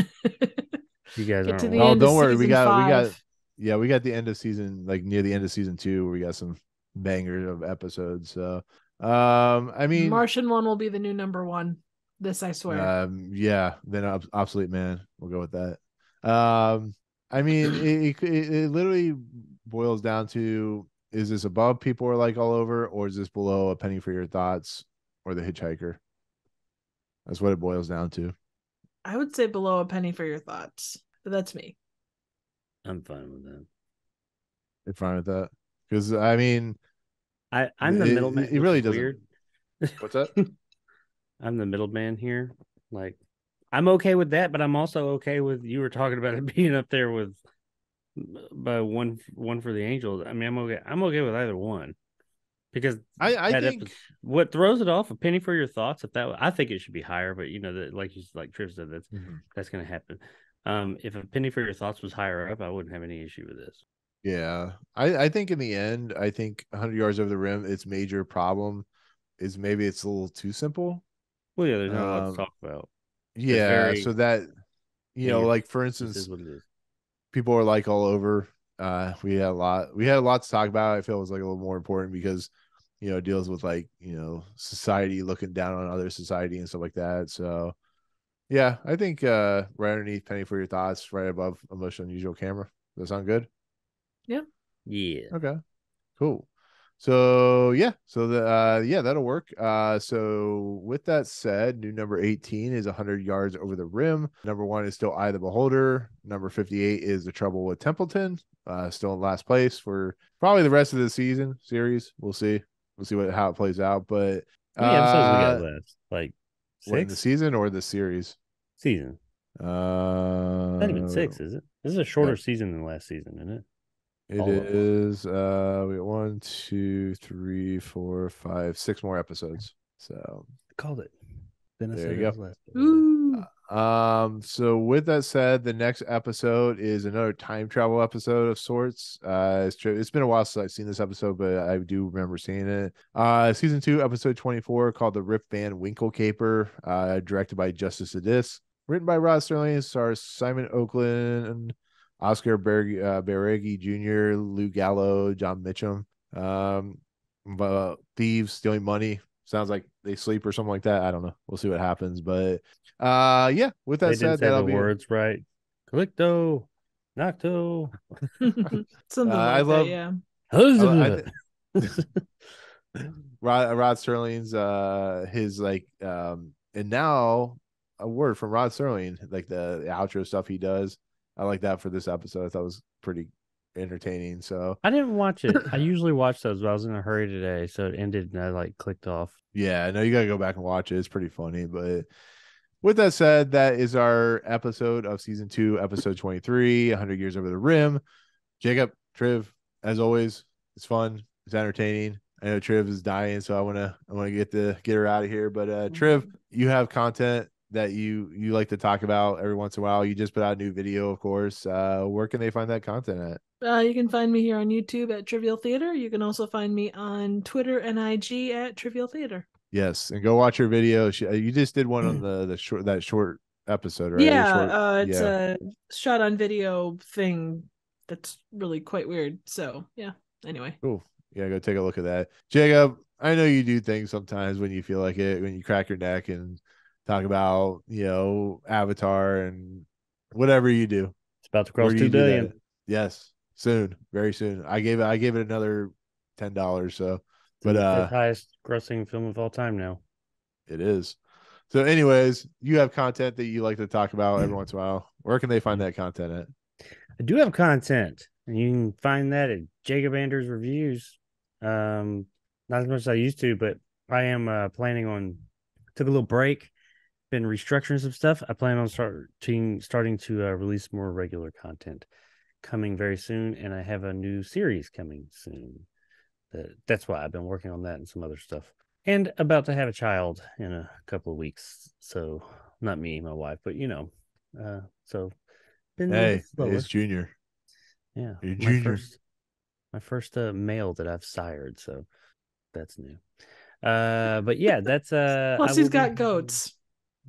You guys aren't. Oh, don't worry. We got the end of season, like near the end of season 2, where we got some bangers of episodes. So, I mean, Martian one will be the new number 1. This I swear. Yeah. Then Obsolete Man. We'll go with that. I mean, it literally boils down to: is this above people are like all over, or is this below A Penny for Your Thoughts or The Hitchhiker? That's what it boils down to. I would say below A Penny for Your Thoughts, but that's me. I'm fine with that. You're fine with that? Because I mean, I'm the middleman. It really doesn't. Weird. What's that? I'm the middleman here. Like, I'm okay with that, but I'm also okay with you were talking about it being up there with by one for the Angels. I mean, I'm okay with either one. Because I think what throws it off, a penny for your thoughts. I think it should be higher, but that like Triv said, that's going to happen. If a penny for your thoughts was higher up, I wouldn't have any issue with this. Yeah, I think in the end, I think 100 yards over the rim, its major problem is maybe it's a little too simple. Well, yeah, there's not a lot to talk about. Yeah, so that like for instance, this is what it is. People are like all over. We had a lot to talk about. I feel it was like a little more important because it deals with like society looking down on other society and stuff like that. So yeah, I think right underneath Penny for Your Thoughts, right above Emotional Unusual Camera. Does that sound good? Yeah. Okay, cool. So that'll work. So with that said, new number 18 is 100 yards over the rim. Number 1 is still Eye of the Beholder. Number 58 is The Trouble with Templeton. Still in last place for probably the rest of the series. We'll see how it plays out. But how many episodes we got left? Like 6 in the season or the series? Season. Not even 6, is it? This is a shorter season than last season, isn't it? It is. We got 1, 2, 3, 4, 5, 6 more episodes. So I called it. There you go. Ooh. So with that said, the next episode is another time travel episode of sorts. It's been a while since I've seen this episode, but I do remember seeing it. Season 2, episode 24, called The Rip Van Winkle Caper, directed by Justice Adis, written by Rod Serling, stars Simon Oakland, Oscar Beregi Jr., Lou Gallo, John Mitchum. But thieves stealing money. Sounds like they sleep or something like that. I don't know. We'll see what happens. But yeah, with that said, that'll be words right. Collecto, Nocto. Something like I love, that, yeah. Rod Serling's his and now a word from Rod Serling, like the outro stuff he does. I like that for this episode. I thought it was pretty entertaining. So I didn't watch it. I usually watch those, but I was in a hurry today, so it ended and I clicked off. Yeah, I know you gotta go back and watch it. It's pretty funny. But with that said, that is our episode of season 2, episode 23, 100 Years Over the Rim. Jacob, Triv, as always, it's fun. It's entertaining. I know Triv is dying, so I wanna get her out of here. But Triv, you have content that you like to talk about every once in a while. You just put out a new video, of course. Where can they find that content at? You can find me here on YouTube at Trivial Theater. You can also find me on Twitter and IG at Trivial Theater. Yes, and go watch your video. You just did one on the short episode, right? Yeah, it's a shot on video thing that's really quite weird. So yeah. Anyway. Cool. Yeah, go take a look at that. Jacob, I know you do things sometimes when you feel like it, when you crack your neck and talk about Avatar and whatever you do. It's about to cross 2 billion. Yes, soon, very soon. I gave it another $10. So, but the 5th highest grossing film of all time now. It is. So, anyways, you have content that you like to talk about every once in a while. Where can they find that content at? I do have content, and you can find that at Jacob Anders Reviews. Not as much as I used to, but I am planning on. Took a little break. Been restructuring some stuff. I plan on starting to release more regular content coming very soon, and I have a new series coming soon. That's why I've been working on that and some other stuff, and about to have a child in a couple of weeks. So not me, my wife, but so been it's Junior. Yeah, Junior. My first male that I've sired, so that's new. But yeah, that's plus he's got goats.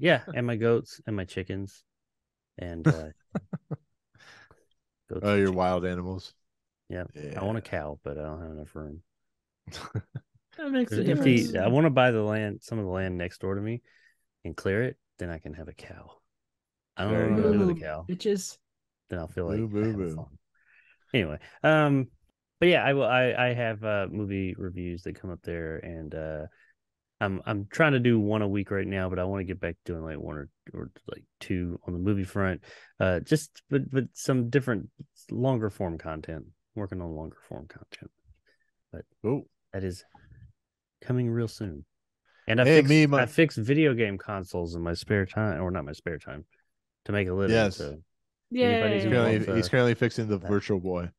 Yeah, and my goats and my chickens, and goats your chickens. Wild animals. Yeah, I want a cow, but I don't have enough room. That makes a difference. I want to buy some of the land next door to me, and clear it. Then I can have a cow. I don't know what to do with a cow. Bitches. Then I'll feel like fun. Anyway, but yeah, I have movie reviews that come up there, and I'm trying to do one a week right now, but I want to get back to doing like one or like 2 on the movie front. But some different longer form content. Working on longer form content. But that is coming real soon. And I fixed video game consoles in my spare time, or not my spare time, to make a living. Yes. So he's currently fixing the Virtual Boy.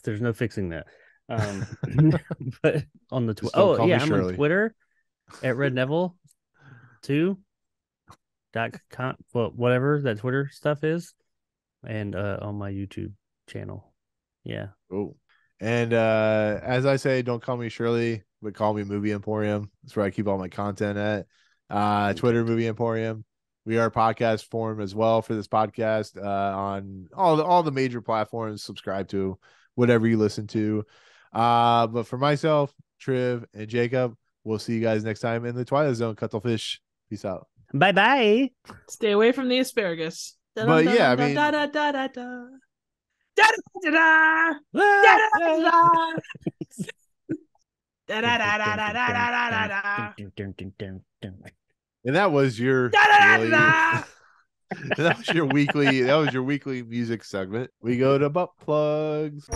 There's no fixing that. But on the Just don't call me I'm Shirley. on Twitter at Red Neville 2. Well, whatever that Twitter stuff is, and on my YouTube channel. Yeah. Oh. And as I say, don't call me Shirley, but call me Movie Emporium. That's where I keep all my content at. Twitter, Movie Emporium. We are podcast form as well for this podcast on all the major platforms. Subscribe to whatever you listen to. But for myself, Triv, and Jacob, we'll see you guys next time in the Twilight Zone. Cuttlefish. Peace out. Bye bye. Stay away from the asparagus. But yeah, I mean, da da da da da da da da da. and that was your really, that was your weekly music segment. We go to butt plugs.